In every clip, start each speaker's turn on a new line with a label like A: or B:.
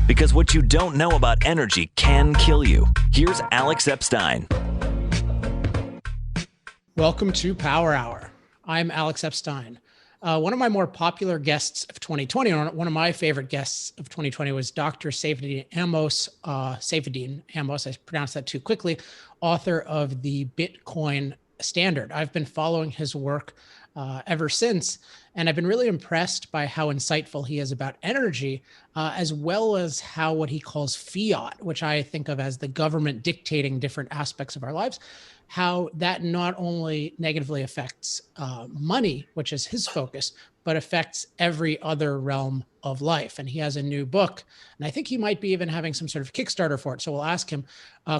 A: Because what you don't know about energy can kill you. Here's Alex Epstein.
B: Welcome to Power Hour. I'm Alex Epstein. One of my more popular guests of 2020, or one of my favorite guests of 2020, was Dr. Saifedean Ammous, Saifedean Ammous, I pronounced that too quickly, author of the Bitcoin Standard. I've been following his work ever since, and I've been really impressed by how insightful he is about energy, as well as how what he calls fiat, which I think of as the government dictating different aspects of our lives, how that not only negatively affects money, which is his focus, but affects every other realm of life. And he has a new book, and I think he might be even having some sort of Kickstarter for it. So we'll ask him,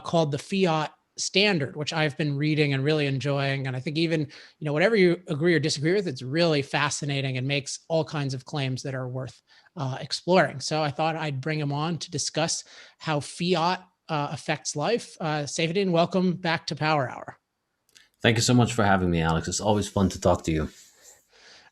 B: called the Fiat Standard, which I've been reading and really enjoying. And I think even, whatever you agree or disagree with, it's really fascinating and makes all kinds of claims that are worth exploring. So I thought I'd bring him on to discuss how fiat affects life. Saifedean, welcome back to Power Hour.
C: Thank you so much for having me, Alex. It's always fun to talk to you.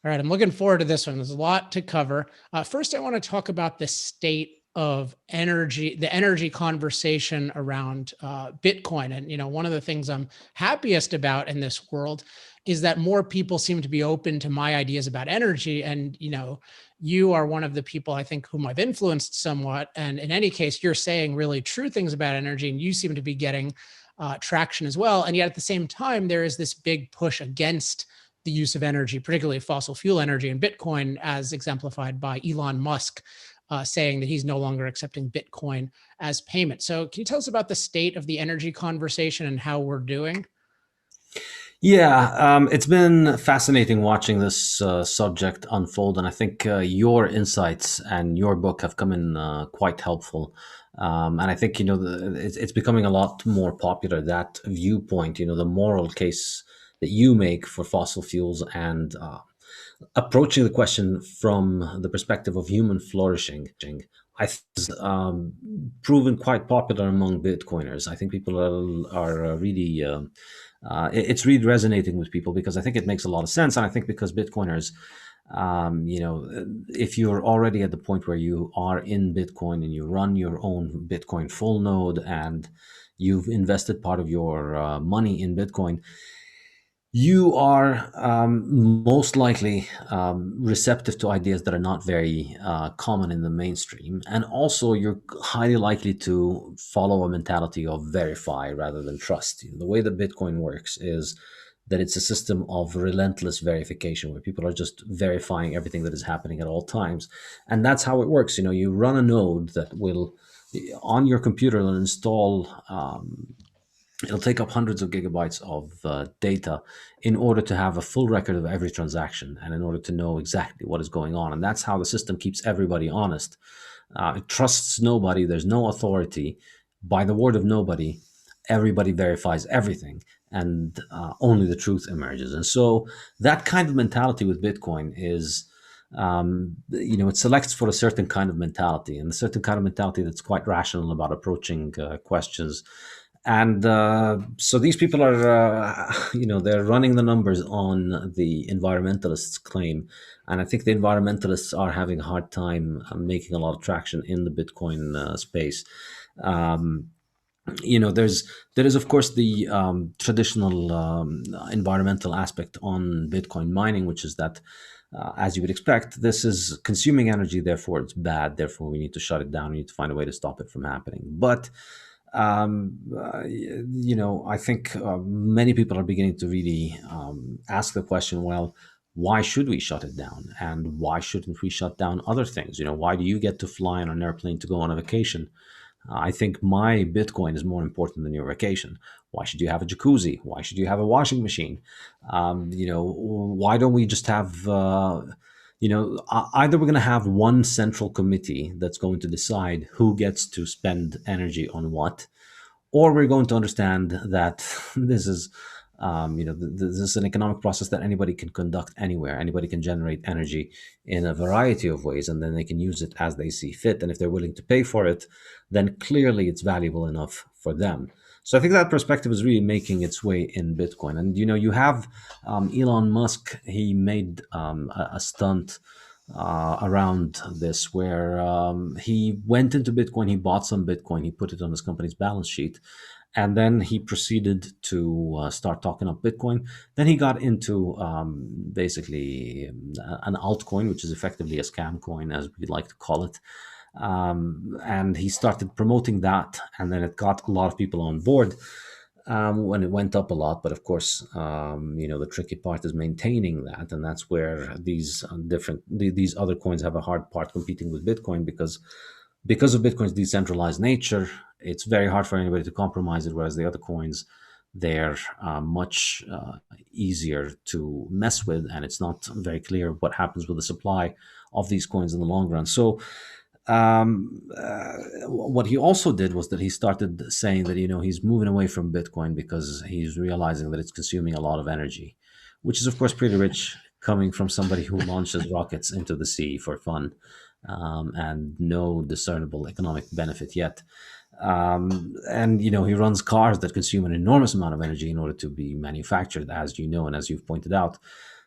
B: All right, I'm looking forward to this one. There's a lot to cover. First, I want to talk about the state of energy, the energy conversation around Bitcoin. And, one of the things I'm happiest about in this world is that more people seem to be open to my ideas about energy. And, you are one of the people I think whom I've influenced somewhat. And in any case, you're saying really true things about energy, and you seem to be getting traction as well. And yet at the same time, there is this big push against the use of energy, particularly fossil fuel energy and Bitcoin, as exemplified by Elon Musk saying that he's no longer accepting Bitcoin as payment. So can you tell us about the state of the energy conversation and how we're doing?
C: Yeah, it's been fascinating watching this subject unfold, and I think your insights and your book have come in quite helpful. And I think it's becoming a lot more popular, that viewpoint. The moral case that you make for fossil fuels and approaching the question from the perspective of human flourishing. I think is proven quite popular among Bitcoiners. I think people are really. It's really resonating with people because I think it makes a lot of sense. And I think because Bitcoiners, if you're already at the point where you are in Bitcoin and you run your own Bitcoin full node and you've invested part of your money in Bitcoin, you are most likely receptive to ideas that are not very common in the mainstream. And also, you're highly likely to follow a mentality of verify rather than trust. The way that Bitcoin works is that it's a system of relentless verification where people are just verifying everything that is happening at all times. And that's how it works. You run a node that will, on your computer, will install it'll take up hundreds of gigabytes of data in order to have a full record of every transaction and in order to know exactly what is going on. And that's how the system keeps everybody honest. It trusts nobody. There's no authority. By the word of nobody, everybody verifies everything, and only the truth emerges. And so that kind of mentality with Bitcoin is, it selects for a certain kind of mentality, and a certain kind of mentality that's quite rational about approaching questions. And so these people are, they're running the numbers on the environmentalists' claim. And I think the environmentalists are having a hard time making a lot of traction in the Bitcoin space. There is, of course, the traditional environmental aspect on Bitcoin mining, which is that, as you would expect, this is consuming energy, therefore it's bad, therefore we need to shut it down, we need to find a way to stop it from happening. But I think many people are beginning to really ask the question, well, why should we shut it down? And why shouldn't we shut down other things? Why do you get to fly on an airplane to go on a vacation? I think my Bitcoin is more important than your vacation. Why should you have a jacuzzi? Why should you have a washing machine? Why don't we just have either we're going to have one central committee that's going to decide who gets to spend energy on what, or we're going to understand that this is, this is an economic process that anybody can conduct anywhere. Anybody can generate energy in a variety of ways, and then they can use it as they see fit. And if they're willing to pay for it, then clearly it's valuable enough for them. So I think that perspective is really making its way in Bitcoin. And, you have Elon Musk. He made a stunt around this, where he went into Bitcoin, he bought some Bitcoin, he put it on his company's balance sheet, and then he proceeded to start talking up Bitcoin. Then he got into basically an altcoin, which is effectively a scam coin, as we like to call it. And he started promoting that, and then it got a lot of people on board when it went up a lot. But of course, the tricky part is maintaining that, and that's where these other coins have a hard part competing with Bitcoin, because of Bitcoin's decentralized nature. It's very hard for anybody to compromise it, whereas the other coins, they're much easier to mess with, and it's not very clear what happens with the supply of these coins in the long run. So what he also did was that he started saying that he's moving away from Bitcoin because he's realizing that it's consuming a lot of energy, which is of course pretty rich coming from somebody who launches rockets into the sea for fun, and no discernible economic benefit yet. And he runs cars that consume an enormous amount of energy in order to be manufactured, as you know, and as you've pointed out.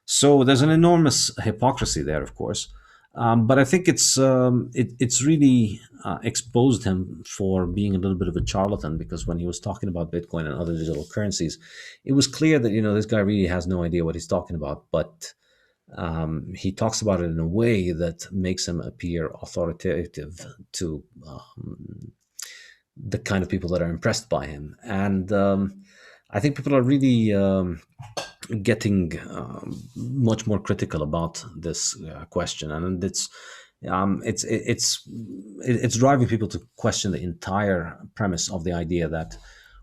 C: So there's an enormous hypocrisy there, of course. But I think it's really exposed him for being a little bit of a charlatan, because when he was talking about Bitcoin and other digital currencies, it was clear that this guy really has no idea what he's talking about. But he talks about it in a way that makes him appear authoritative to the kind of people that are impressed by him. And I think people are really getting much more critical about this question, and it's driving people to question the entire premise of the idea that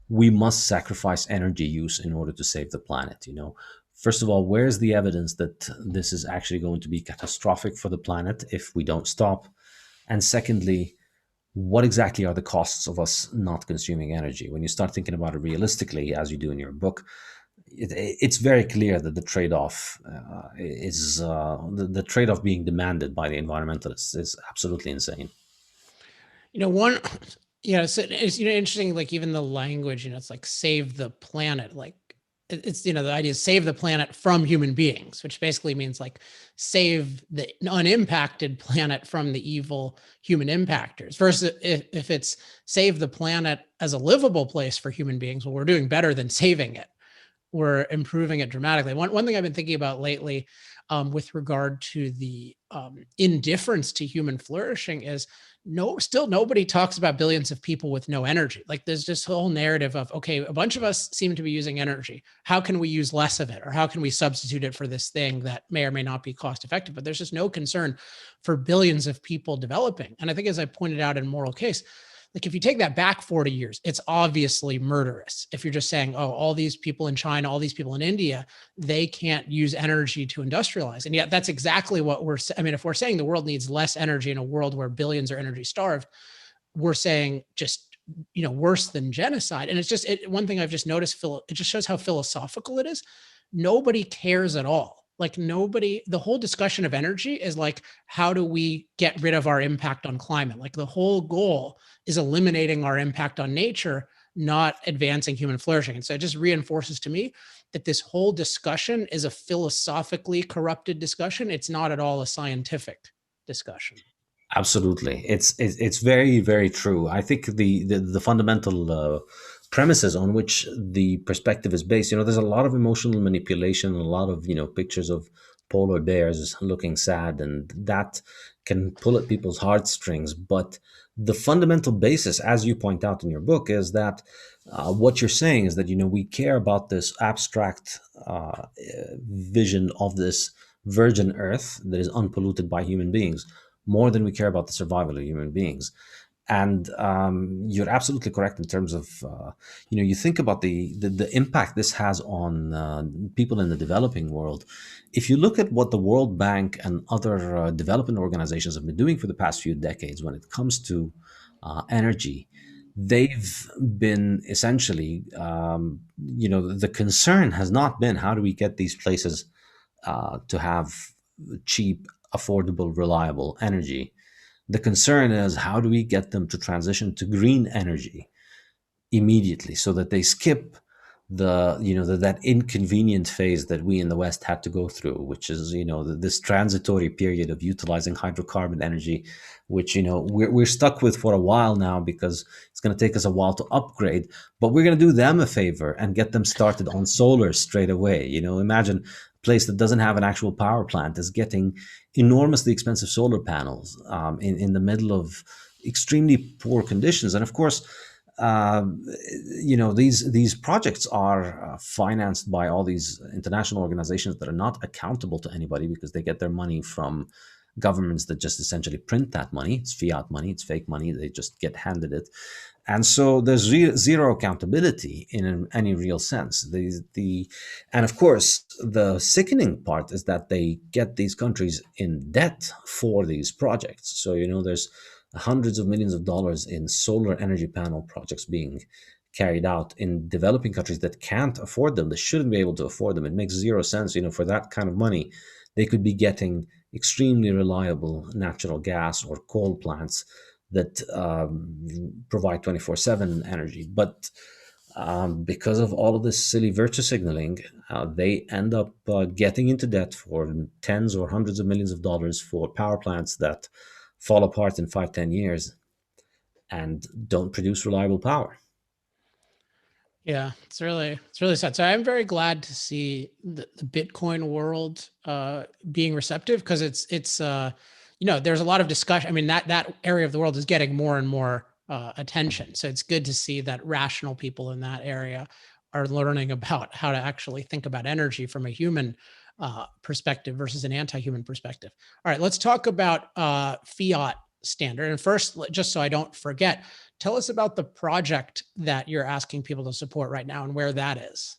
C: we must sacrifice energy use in order to save the planet. First of all, where's the evidence that this is actually going to be catastrophic for the planet if we don't stop? And secondly, what exactly are the costs of us not consuming energy? When you start thinking about it realistically, as you do in your book, it's very clear that the trade-off is the trade-off being demanded by the environmentalists is absolutely insane.
B: One, so it's interesting. Like even the language, it's like save the planet. Like it's the idea is save the planet from human beings, which basically means like save the unimpacted planet from the evil human impactors. Versus if it's save the planet as a livable place for human beings, well, we're doing better than saving it. We're improving it dramatically. One thing I've been thinking about lately with regard to the indifference to human flourishing is still nobody talks about billions of people with no energy. Like there's this whole narrative of, okay, a bunch of us seem to be using energy. How can we use less of it? Or how can we substitute it for this thing that may or may not be cost effective? But there's just no concern for billions of people developing. And I think, as I pointed out in Moral Case, like if you take that back 40 years, it's obviously murderous. If you're just saying, oh, all these people in China, all these people in India, they can't use energy to industrialize. And yet that's exactly what if we're saying the world needs less energy in a world where billions are energy starved, we're saying just, worse than genocide. And it's just, one thing I've just noticed, it just shows how philosophical it is. Nobody cares at all. Like the whole discussion of energy is like, how do we get rid of our impact on climate? Like the whole goal is eliminating our impact on nature, not advancing human flourishing. And so it just reinforces to me that this whole discussion is a philosophically corrupted discussion. It's not at all a scientific discussion.
C: Absolutely, it's very, very true. I think the fundamental premises on which the perspective is based, there's a lot of emotional manipulation, a lot of pictures of polar bears looking sad, and that can pull at people's heartstrings. But the fundamental basis, as you point out in your book, is that what you're saying is that we care about this abstract vision of this virgin Earth that is unpolluted by human beings, more than we care about the survival of human beings. And you're absolutely correct in terms of, you think about the impact this has on people in the developing world. If you look at what the World Bank and other development organizations have been doing for the past few decades when it comes to energy, they've been essentially, the concern has not been how do we get these places to have cheap, affordable, reliable energy. The concern is how do we get them to transition to green energy immediately so that they skip that inconvenient phase that we in the West had to go through, which is this transitory period of utilizing hydrocarbon energy, which we're stuck with for a while now because it's going to take us a while to upgrade. But we're going to do them a favor and get them started on solar straight away. Imagine a place that doesn't have an actual power plant is getting enormously expensive solar panels in the middle of extremely poor conditions, and of course these projects are financed by all these international organizations that are not accountable to anybody because they get their money from governments that just essentially print that money. It's fiat money, it's fake money, they just get handed it. And so there's zero accountability in any real sense. And of course, the sickening part is that they get these countries in debt for these projects. So, there's hundreds of millions of dollars in solar energy panel projects being carried out in developing countries that can't afford them. They shouldn't be able to afford them. It makes zero sense. For that kind of money, they could be getting extremely reliable natural gas or coal plants that provide 24/7 energy. But because of all of this silly virtue signaling, they end up getting into debt for tens or hundreds of millions of dollars for power plants that fall apart in 5-10 years and don't produce reliable power.
B: Yeah, it's really sad. So I'm very glad to see the Bitcoin world being receptive, because it's there's a lot of discussion. I mean, that area of the world is getting more and more attention. So it's good to see that rational people in that area are learning about how to actually think about energy from a human perspective versus an anti-human perspective. All right, let's talk about Fiat Standard. And first, just so I don't forget, tell us about the project that you're asking people to support right now and where that is.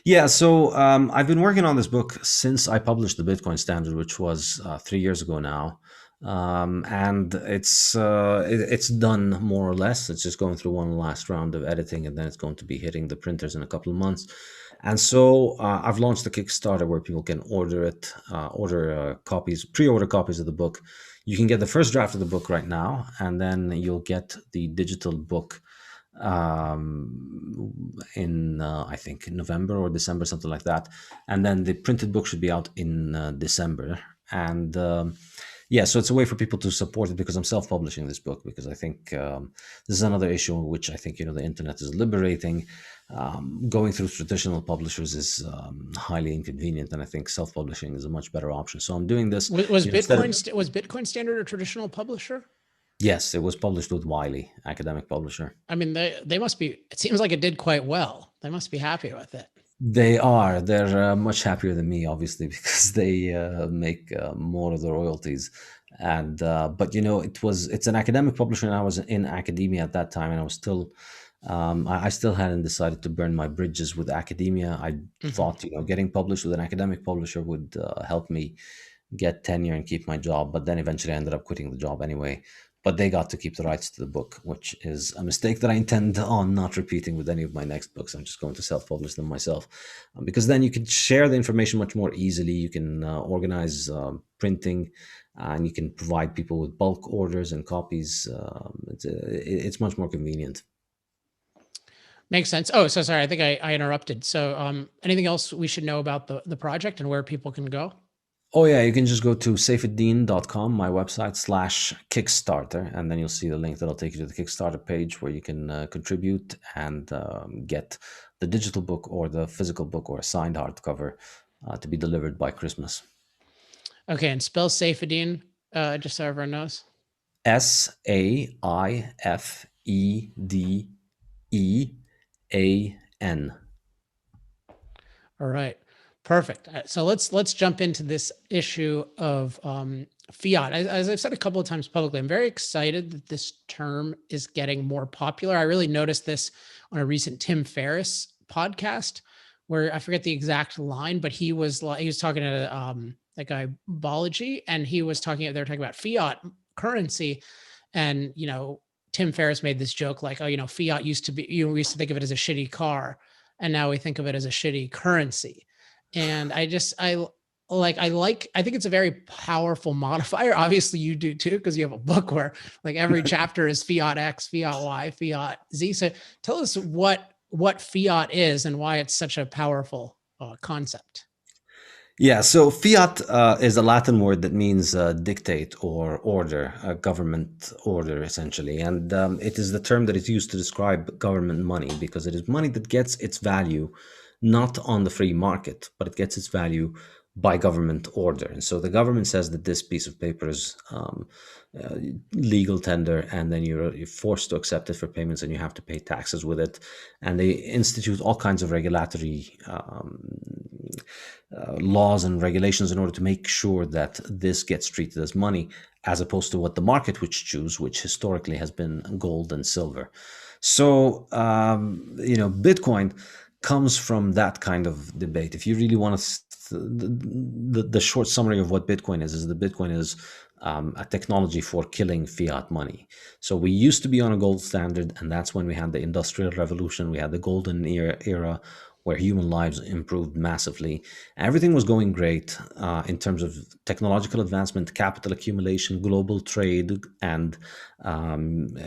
C: Yeah, so I've been working on this book since I published the Bitcoin Standard, which was 3 years ago now, and it's done more or less. It's just going through one last round of editing, and then it's going to be hitting the printers in a couple of months. And so I've launched a Kickstarter where people can order copies, pre-order copies of the book. You can get the first draft of the book right now, and then you'll get the digital book in I think November or December, something like that. And then the printed book should be out in December. And so it's a way for people to support it, because I'm self-publishing this book, because I think this is another issue in which I think the internet is liberating. Going through traditional publishers is highly inconvenient, and I think self-publishing is a much better option. So I'm doing this.
B: Was Bitcoin Standard a traditional publisher?
C: Yes, it was published with Wiley, academic publisher.
B: I mean, they must be. It seems like it did quite well. They must be happy with it.
C: They are. They're much happier than me, obviously, because they make more of the royalties. And but it's an academic publisher, and I was in academia at that time, and I was still. I still hadn't decided to burn my bridges with academia. I thought, getting published with an academic publisher would help me get tenure and keep my job. But then eventually I ended up quitting the job anyway. But they got to keep the rights to the book, which is a mistake that I intend on not repeating with any of my next books. I'm just going to self-publish them myself, because then you can share the information much more easily. You can organize printing, and you can provide people with bulk orders and copies. It's much more convenient.
B: Makes sense. Oh, so sorry. I think I interrupted. So anything else we should know about the project and where people can go?
C: Oh, yeah, you can just go to saifedean.com, my website, /Kickstarter, and then you'll see the link that'll take you to the Kickstarter page where you can contribute and get the digital book or the physical book or a signed hardcover to be delivered by Christmas.
B: Okay, and spell Saifedean, just so everyone knows.
C: SAIFEDEAN.
B: All right. Perfect. So let's jump into this issue of fiat. As I've said a couple of times publicly, I'm very excited that this term is getting more popular. I really noticed this on a recent Tim Ferriss podcast, where I forget the exact line, but he was talking to that guy Balaji, and they were talking about fiat currency, and Tim Ferriss made this joke like, fiat used to be, we used to think of it as a shitty car, and now we think of it as a shitty currency. And I think it's a very powerful modifier. Obviously you do too, because you have a book where like every chapter is fiat X, fiat Y, fiat Z. So tell us what what fiat is and why it's such a powerful concept.
C: Yeah, so fiat is a Latin word that means dictate or order, a government order essentially. And it is the term that is used to describe government money because it is money that gets its value not on the free market, but it gets its value by government order. And so the government says that this piece of paper is uh, legal tender, and then you're forced to accept it for payments, and you have to pay taxes with it. And they institute all kinds of regulatory laws and regulations in order to make sure that this gets treated as money, as opposed to what the market would choose, which historically has been gold and silver. So, Bitcoin comes from that kind of debate. If you really want to, the short summary of what Bitcoin is that Bitcoin is a technology for killing fiat money. So we used to be on a gold standard, and that's when we had the Industrial Revolution. We had the golden era where human lives improved massively. Everything was going great in terms of technological advancement, capital accumulation, global trade, and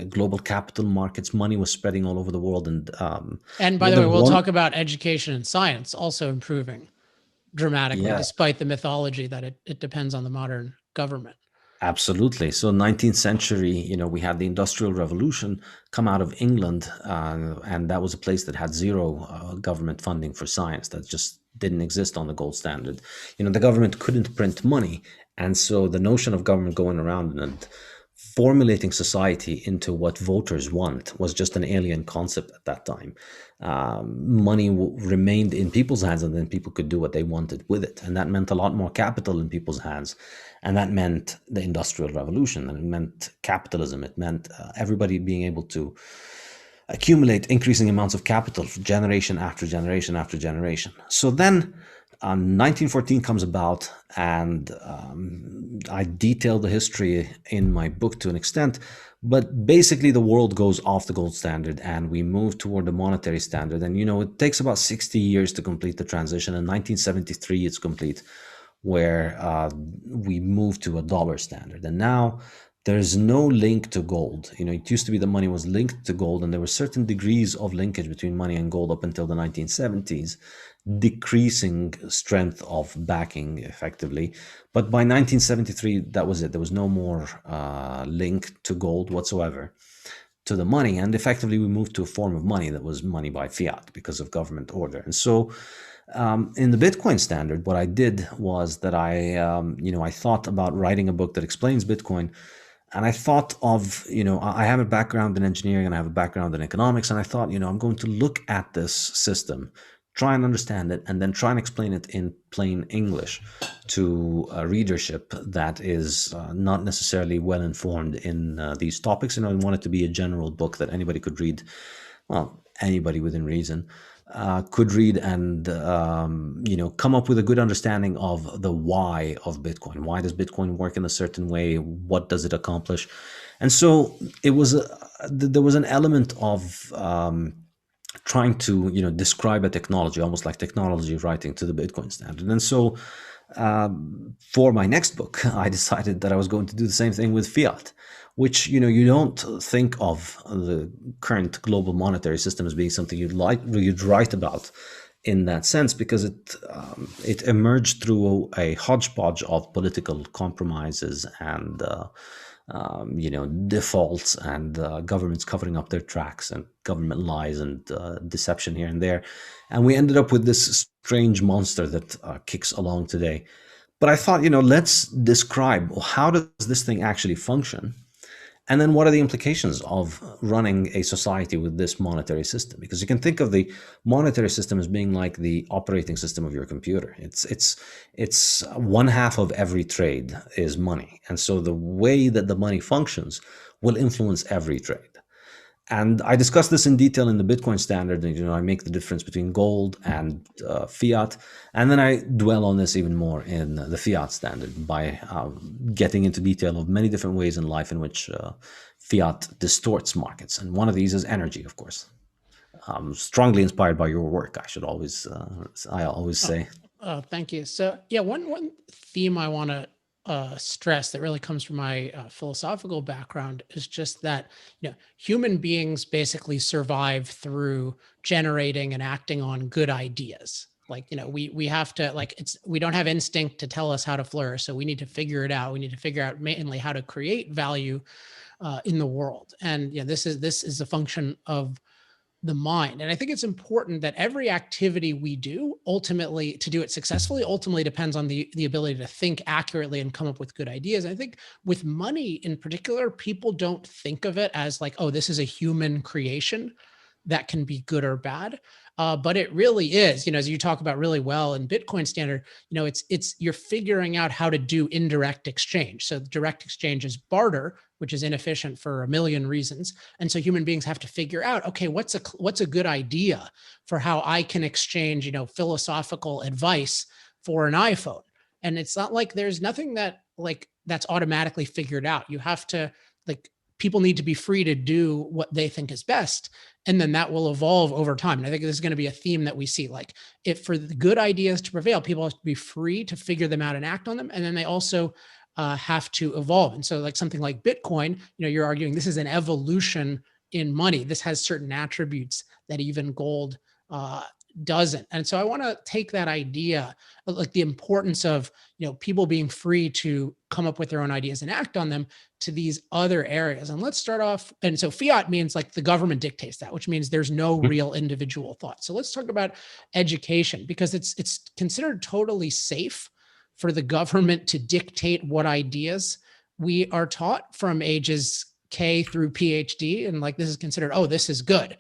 C: global capital markets. Money was spreading all over the world.
B: And by the way, we'll talk about education and science also improving dramatically, despite the mythology that it depends on the modern government.
C: Absolutely. So 19th century, we had the Industrial Revolution come out of England, and that was a place that had zero government funding for science. That just didn't exist on the gold standard. The government couldn't print money, and so the notion of government going around and formulating society into what voters want was just an alien concept at that time. Money remained in people's hands, and then people could do what they wanted with it. And that meant a lot more capital in people's hands. And that meant the Industrial Revolution, and it meant capitalism. It meant everybody being able to accumulate increasing amounts of capital generation after generation after generation. So then 1914 comes about, and I detail the history in my book to an extent, but basically the world goes off the gold standard and we move toward the monetary standard. And, it takes about 60 years to complete the transition. In 1973, it's complete, where we move to a dollar standard. And now there's no link to gold. It used to be the money was linked to gold, and there were certain degrees of linkage between money and gold up until the 1970s, decreasing strength of backing effectively. But by 1973, that was it. There was no more link to gold whatsoever to the money. And effectively, we moved to a form of money that was money by fiat because of government order. And so in the Bitcoin standard, what I did was that I thought about writing a book that explains Bitcoin. And I thought of, I have a background in engineering and I have a background in economics. And I thought, I'm going to look at this system, try and understand it, and then try and explain it in plain English to a readership that is not necessarily well informed in these topics. I want it to be a general book that anybody could read. Well, anybody within reason could read and come up with a good understanding of the why of Bitcoin. Why does Bitcoin work in a certain way? What does it accomplish? And so it was there was an element of trying to describe a technology, almost like technology writing to the Bitcoin standard. And so for my next book, I decided that I was going to do the same thing with fiat, which you don't think of the current global monetary system as being something you'd write about in that sense, because it emerged through a hodgepodge of political compromises and defaults and governments covering up their tracks and government lies and deception here and there. And we ended up with this strange monster that kicks along today. But I thought, let's describe how does this thing actually function? And then what are the implications of running a society with this monetary system? Because you can think of the monetary system as being like the operating system of your computer. It's one half of every trade is money. And so the way that the money functions will influence every trade. And I discuss this in detail in the Bitcoin standard. And, I make the difference between gold and fiat. And then I dwell on this even more in the fiat standard by getting into detail of many different ways in life in which fiat distorts markets. And one of these is energy, of course. Strongly inspired by your work, I always say.
B: Thank you. So, one theme I want to stress that really comes from my philosophical background is just that, human beings basically survive through generating and acting on good ideas. Like, we have to, like, we don't have instinct to tell us how to flourish. So we need to figure it out. We need to figure out mainly how to create value in the world. And this is a function of the mind. And I think it's important that every activity we do, ultimately, to do it successfully, ultimately depends on the ability to think accurately and come up with good ideas. And I think with money in particular, people don't think of it as like, oh, this is a human creation that can be good or bad. But it really is, as you talk about really well in Bitcoin Standard, it's you're figuring out how to do indirect exchange. So direct exchange is barter, which is inefficient for a million reasons. And so human beings have to figure out, okay, what's a good idea for how I can exchange, philosophical advice for an iPhone. And it's not like there's nothing that's automatically figured out. You have to, people need to be free to do what they think is best. And then that will evolve over time. And I think this is going to be a theme that we see. Like, if for the good ideas to prevail, people have to be free to figure them out and act on them. And then they also have to evolve. And so like something like Bitcoin, you're arguing this is an evolution in money. This has certain attributes that even gold doesn't. And so I want to take that idea, like the importance of, people being free to come up with their own ideas and act on them, to these other areas. And let's start off. And so fiat means like the government dictates that, which means there's no real individual thought. So let's talk about education, because it's considered totally safe for the government to dictate what ideas we are taught from ages K through PhD. And like, this is considered, oh, this is good.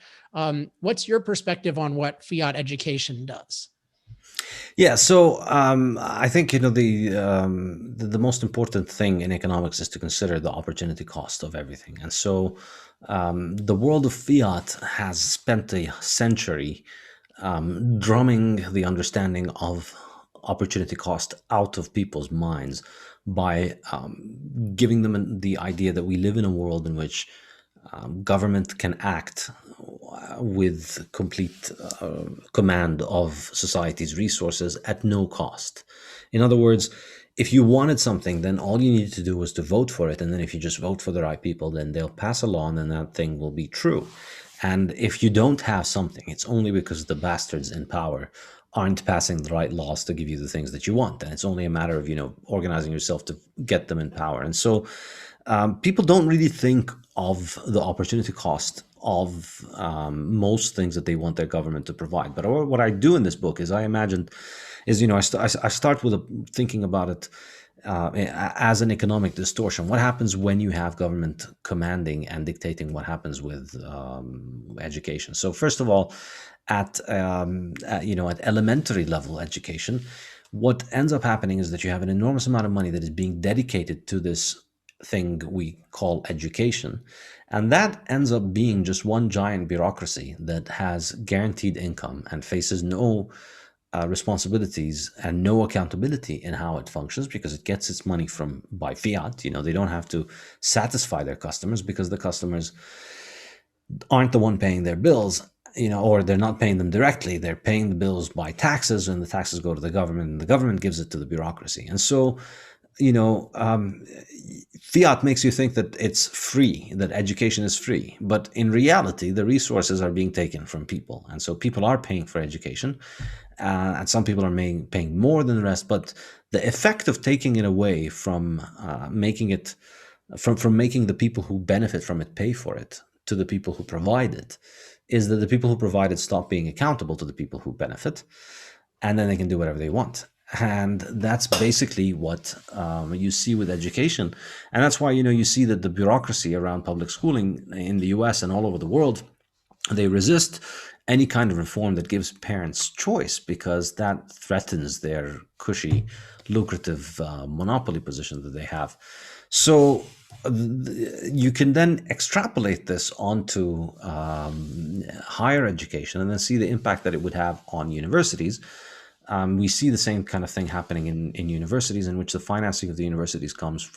B: What's your perspective on what fiat education does?
C: Yeah, so I think the most important thing in economics is to consider the opportunity cost of everything. And so the world of fiat has spent a century drumming the understanding of opportunity cost out of people's minds by giving them the idea that we live in a world in which government can act with complete command of society's resources at no cost. In other words, if you wanted something, then all you needed to do was to vote for it. And then if you just vote for the right people, then they'll pass a law and then that thing will be true. And if you don't have something, it's only because the bastards in power aren't passing the right laws to give you the things that you want. And it's only a matter of, organizing yourself to get them in power. And so people don't really think of the opportunity cost of most things that they want their government to provide. But what I do in this book is I start with thinking about it as an economic distortion. What happens when you have government commanding and dictating what happens with education? So first of all, at elementary level education, what ends up happening is that you have an enormous amount of money that is being dedicated to this thing we call education. And that ends up being just one giant bureaucracy that has guaranteed income and faces no responsibilities and no accountability in how it functions, because it gets its money by fiat. They don't have to satisfy their customers because the customers aren't the one paying their bills, or they're not paying them directly. They're paying the bills by taxes, and the taxes go to the government, and the government gives it to the bureaucracy. And so, fiat makes you think that it's free, that education is free. But in reality, the resources are being taken from people. And so people are paying for education, and some people are paying more than the rest. But the effect of taking it away from making the people who benefit from it pay for it to the people who provide it is that the people who provide it stop being accountable to the people who benefit, and then they can do whatever they want. And that's basically what you see with education. And that's why, you see that the bureaucracy around public schooling in the US and all over the world, they resist any kind of reform that gives parents choice, because that threatens their cushy, lucrative monopoly position that they have. So you can then extrapolate this onto higher education and then see the impact that it would have on universities. We see the same kind of thing happening in universities, in which the financing of the universities comes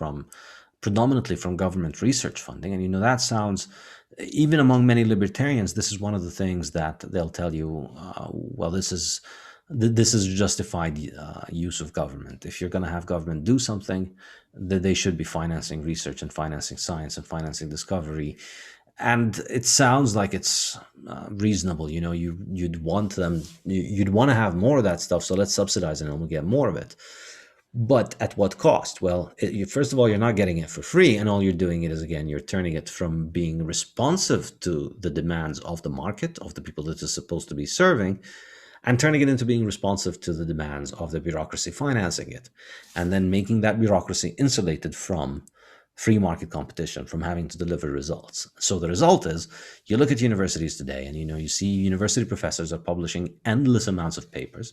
C: predominantly from government research funding. And that sounds, even among many libertarians, this is one of the things that they'll tell you, well, this is this is justified use of government. If you're going to have government do something, that they should be financing research and financing science and financing discovery. And it sounds like it's reasonable. You'd want them, you'd want to have more of that stuff. So let's subsidize it and we'll get more of it. But at what cost? Well, first of all, you're not getting it for free, and all you're doing it is, again, you're turning it from being responsive to the demands of the market, of the people that it's supposed to be serving, and turning it into being responsive to the demands of the bureaucracy financing it, and then making that bureaucracy insulated from free market competition, from having to deliver results. So the result is, you look at universities today, and you see university professors are publishing endless amounts of papers,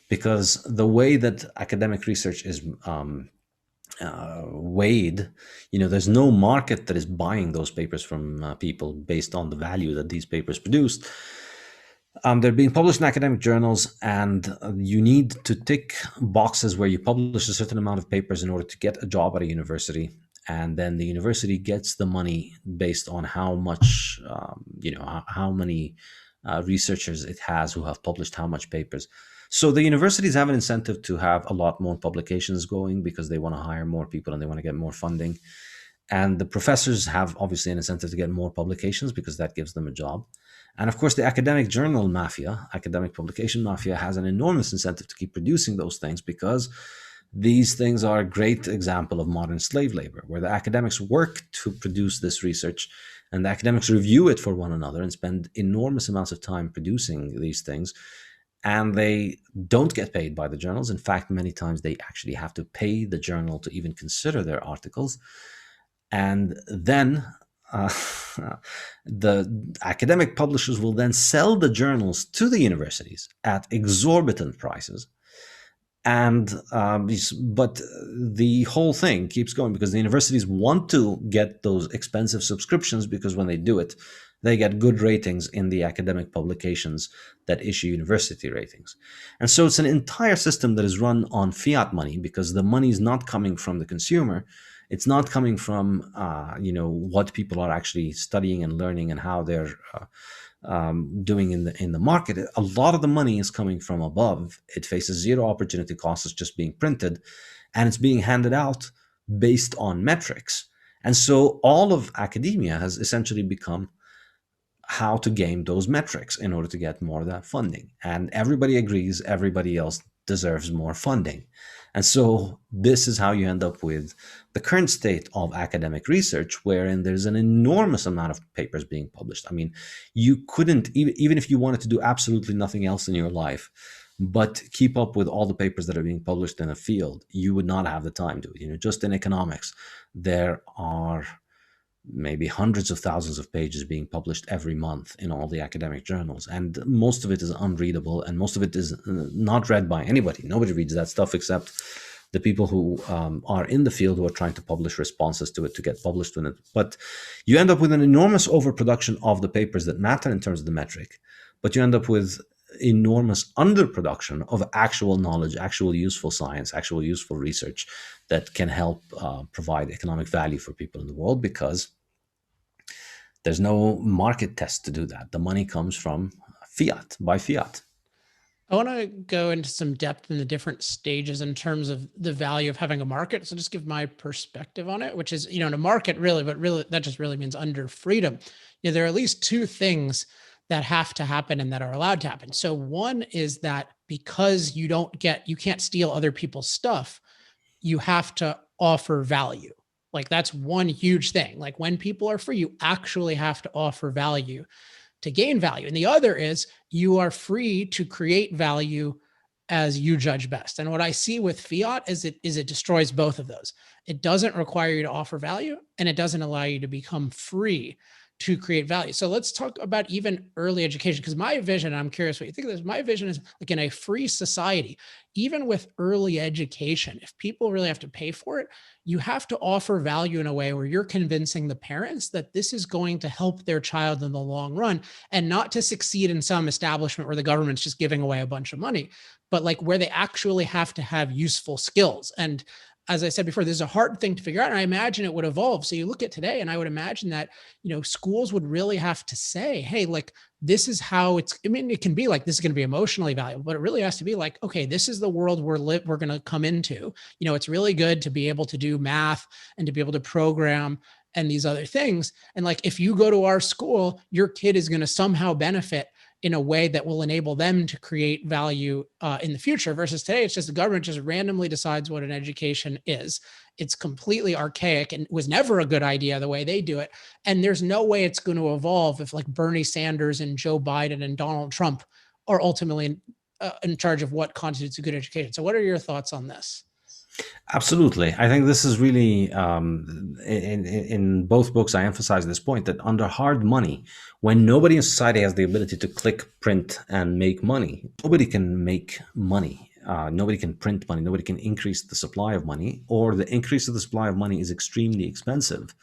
C: because the way that academic research is weighed, there's no market that is buying those papers from people based on the value that these papers produced. They're being published in academic journals, and you need to tick boxes where you publish a certain amount of papers in order to get a job at a university. And then the university gets the money based on how much, how many researchers it has who have published how much papers. So the universities have an incentive to have a lot more publications going, because they want to hire more people and they want to get more funding. And the professors have obviously an incentive to get more publications, because that gives them a job. And of course, the academic journal mafia, academic publication mafia, has an enormous incentive to keep producing those things, because these things are a great example of modern slave labor, where the academics work to produce this research, and the academics review it for one another and spend enormous amounts of time producing these things. And they don't get paid by the journals. In fact, many times they actually have to pay the journal to even consider their articles. And then the academic publishers will then sell the journals to the universities at exorbitant prices. And but the whole thing keeps going, because the universities want to get those expensive subscriptions, because when they do it, they get good ratings in the academic publications that issue university ratings. And so it's an entire system that is run on fiat money, because the money is not coming from the consumer. It's not coming from what people are actually studying and learning and how they're doing in the market. A lot of the money is coming from above. It faces zero opportunity cost. It's just being printed, and it's being handed out based on metrics. And so all of academia has essentially become how to game those metrics in order to get more of that funding. And everybody agrees everybody else deserves more funding. And so this is how you end up with the current state of academic research, wherein there's an enormous amount of papers being published. I mean, you couldn't, even if you wanted to do absolutely nothing else in your life, but keep up with all the papers that are being published in a field, you would not have the time to. Just in economics, there are maybe hundreds of thousands of pages being published every month in all the academic journals. And most of it is unreadable, and most of it is not read by anybody. Nobody reads that stuff except the people who are in the field, who are trying to publish responses to it, to get published in it. But you end up with an enormous overproduction of the papers that matter in terms of the metric, but you end up with enormous underproduction of actual knowledge, actual useful science, actual useful research that can help provide economic value for people in the world, because there's no market test to do that. The money comes from fiat, by fiat.
B: I want to go into some depth in the different stages in terms of the value of having a market. So just give my perspective on it, which is, in a market really, but really that just really means under freedom. There are at least two things that have to happen and that are allowed to happen. So one is that because you can't steal other people's stuff, you have to offer value. Like that's one huge thing. Like when people are free, you actually have to offer value to gain value. And the other is you are free to create value as you judge best. And what I see with fiat is it destroys both of those. It doesn't require you to offer value, and it doesn't allow you to become free to create value. So let's talk about even early education, because my vision, and I'm curious what you think of this, my vision is like in a free society, even with early education, if people really have to pay for it, you have to offer value in a way where you're convincing the parents that this is going to help their child in the long run, and not to succeed in some establishment where the government's just giving away a bunch of money, but like where they actually have to have useful skills. And as I said before, this is a hard thing to figure out. And I imagine it would evolve. So you look at today, and I would imagine that, schools would really have to say, hey, like, this is how it can be like, this is going to be emotionally valuable, but it really has to be like, okay, this is the world we're going to come into. It's really good to be able to do math and to be able to program and these other things. And like, if you go to our school, your kid is going to somehow benefit in a way that will enable them to create value in the future, versus today, it's just the government just randomly decides what an education is. It's completely archaic and was never a good idea the way they do it. And there's no way it's going to evolve if like Bernie Sanders and Joe Biden and Donald Trump are ultimately in charge of what constitutes a good education. So what are your thoughts on this?
C: Absolutely. I think this is really, in both books, I emphasize this point that under hard money, when nobody in society has the ability to click, print, and make money, nobody can make money. Nobody can print money. Nobody can increase the supply of money, or the increase of the supply of money is extremely expensive.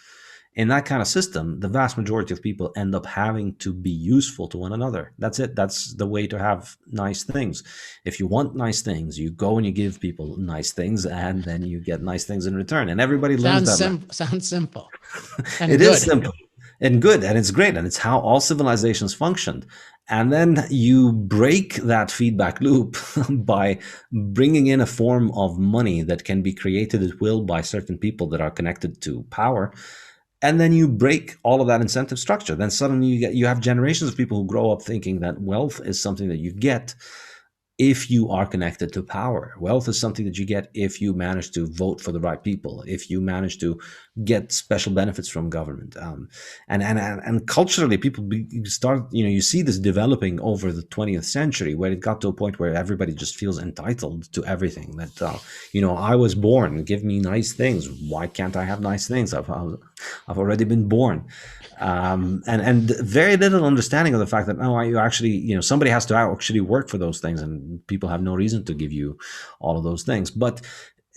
C: In that kind of system, the vast majority of people end up having to be useful to one another. That's it. That's the way to have nice things. If you want nice things, you go and you give people nice things, and then you get nice things in return. And everybody learns that.
B: Sounds simple. And
C: it is simple and good, and it's great, and it's how all civilizations functioned. And then you break that feedback loop by bringing in a form of money that can be created at will by certain people that are connected to power. And then you break all of that incentive structure. Then suddenly you have generations of people who grow up thinking that wealth is something that you get if you are connected to power. Wealth is something that you get if you manage to vote for the right people, if you manage to get special benefits from government. And culturally, people start, you see this developing over the 20th century, where it got to a point where everybody just feels entitled to everything. That, I was born, give me nice things. Why can't I have nice things? I've already been born. And very little understanding of the fact that, you actually, somebody has to actually work for those things, and people have no reason to give you all of those things. But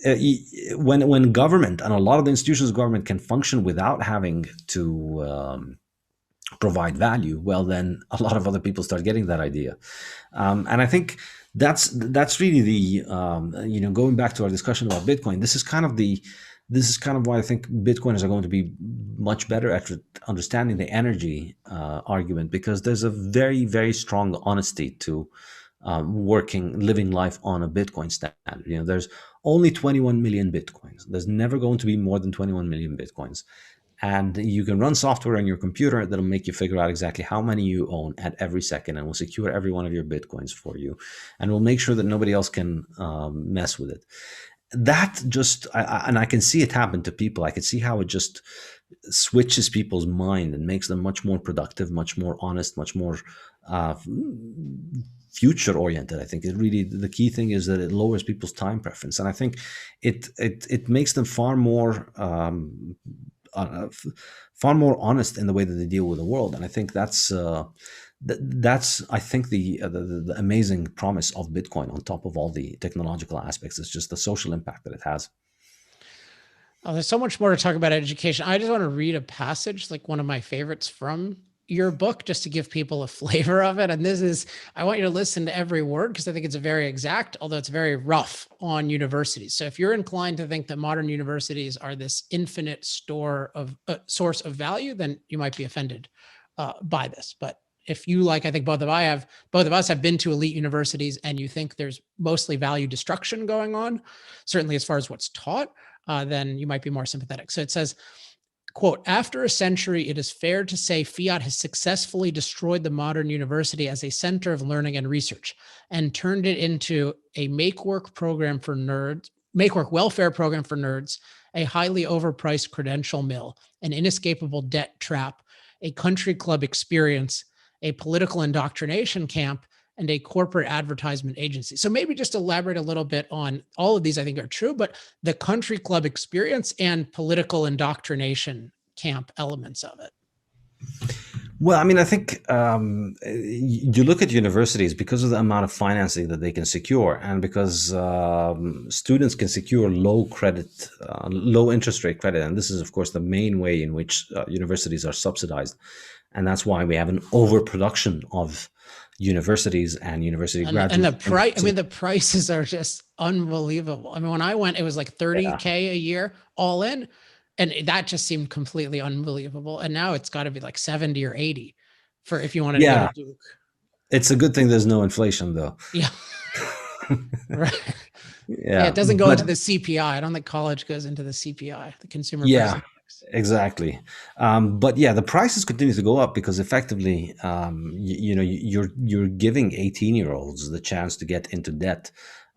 C: when government and a lot of the institutions of government can function without having to provide value, well, then a lot of other people start getting that idea. And I think that's really the, going back to our discussion about Bitcoin, this is kind of why I think Bitcoiners are going to be much better at understanding the energy argument, because there's a very, very strong honesty to living life on a Bitcoin standard. There's only 21 million Bitcoins. There's never going to be more than 21 million Bitcoins. And you can run software on your computer that'll make you figure out exactly how many you own at every second, and will secure every one of your Bitcoins for you, and will make sure that nobody else can mess with it. That just, and I can see it happen to people. I can see how it just switches people's mind and makes them much more productive, much more honest, much more future oriented. I think the key thing is that it lowers people's time preference, and I think it makes them far more honest in the way that they deal with the world. And I think that's I think the amazing promise of Bitcoin, on top of all the technological aspects, is just the social impact that it has.
B: Oh, there's so much more to talk about education. I just want to read a passage, like one of my favorites from your book, just to give people a flavor of it. And I want you to listen to every word, because I think it's very exact, although it's very rough on universities. So if you're inclined to think that modern universities are this infinite source of value, then you might be offended by this. But if you, like, I think both of us have been to elite universities, and you think there's mostly value destruction going on, certainly as far as what's taught, then you might be more sympathetic. So it says, quote, "After a century, it is fair to say Fiat has successfully destroyed the modern university as a center of learning and research, and turned it into a make-work welfare program for nerds, a highly overpriced credential mill, an inescapable debt trap, a country club experience, a political indoctrination camp, and a corporate advertisement agency." So maybe just elaborate a little bit on all of these. I think are true, but the country club experience and political indoctrination camp elements of it.
C: Well, I mean, I think you look at universities because of the amount of financing that they can secure, and because students can secure low credit, low interest rate credit, and this is, of course, the main way in which universities are subsidized, and that's why we have an overproduction of universities and university
B: And the
C: graduates. And
B: price, I
C: so,
B: mean, the prices are just unbelievable. I mean, when I went, it was like
C: yeah,
B: 30K a year all in. And that just seemed completely unbelievable. And now it's got to be like 70 or 80 for if you wanted to go to
C: yeah,
B: Duke.
C: it's a good thing there's no inflation, though.
B: Yeah. Right. Yeah.
C: Yeah,
B: It doesn't go into
C: but
B: the CPI. I don't think college goes into the CPI, the Consumer Price
C: yeah,
B: Index.
C: exactly. But yeah, the prices continue to go up because effectively, you're giving 18-year-olds the chance to get into debt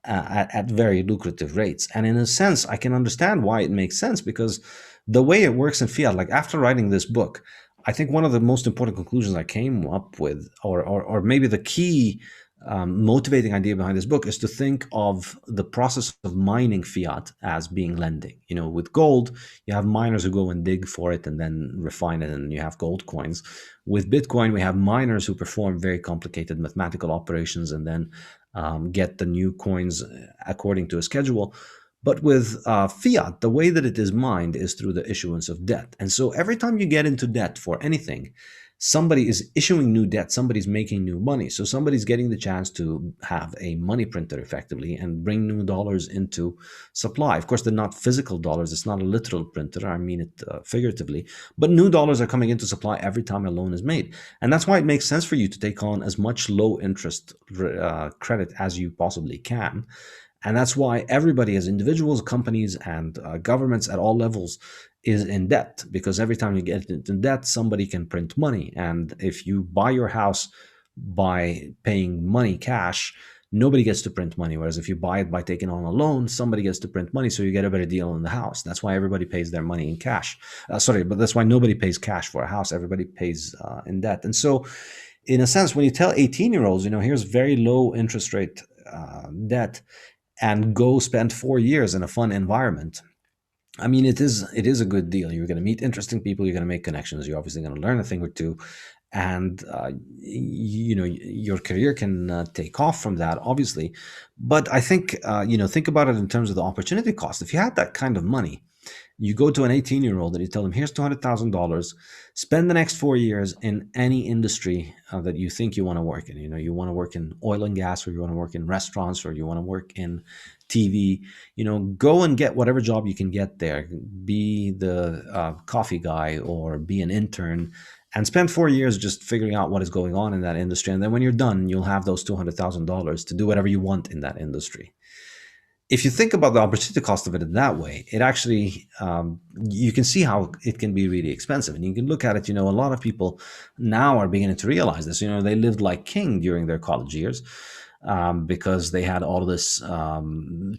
C: at very lucrative rates. And in a sense, I can understand why it makes sense because the way it works in fiat, like after writing this book, I think one of the most important conclusions I came up with, or maybe the key motivating idea behind this book is to think of the process of mining fiat as being lending. You know, with gold, you have miners who go and dig for it and then refine it, and you have gold coins. With Bitcoin, we have miners who perform very complicated mathematical operations and then get the new coins according to a schedule. But with fiat, the way that it is mined is through the issuance of debt. And so every time you get into debt for anything, somebody is issuing new debt, somebody's making new money. So somebody's getting the chance to have a money printer effectively and bring new dollars into supply. Of course, they're not physical dollars. It's not a literal printer. I mean it figuratively. But new dollars are coming into supply every time a loan is made. And that's why it makes sense for you to take on as much low interest credit as you possibly can. And that's why everybody, as individuals, companies, and governments at all levels, is in debt, because every time you get into debt, somebody can print money. And if you buy your house by paying money cash, nobody gets to print money. Whereas if you buy it by taking on a loan, somebody gets to print money, so you get a better deal on the house. That's why everybody pays their money in cash. But that's why nobody pays cash for a house. Everybody pays in debt. And so, in a sense, when you tell 18-year-olds, here's very low interest rate debt, and go spend 4 years in a fun environment. I mean, it is a good deal. You're going to meet interesting people. You're going to make connections. You're obviously going to learn a thing or two, and your career can take off from that, obviously. But I think think about it in terms of the opportunity cost. If you had that kind of money, you go to an 18-year-old and you tell them, here's $200,000, spend the next 4 years in any industry that you think you want to work in. You want to work in oil and gas, or you want to work in restaurants, or you want to work in TV. Go and get whatever job you can get there. Be the coffee guy or be an intern, and spend 4 years just figuring out what is going on in that industry. And then when you're done, you'll have those $200,000 to do whatever you want in that industry. If you think about the opportunity cost of it in that way, it actually, you can see how it can be really expensive. And you can look at it, a lot of people now are beginning to realize this. They lived like king during their college years because they had all this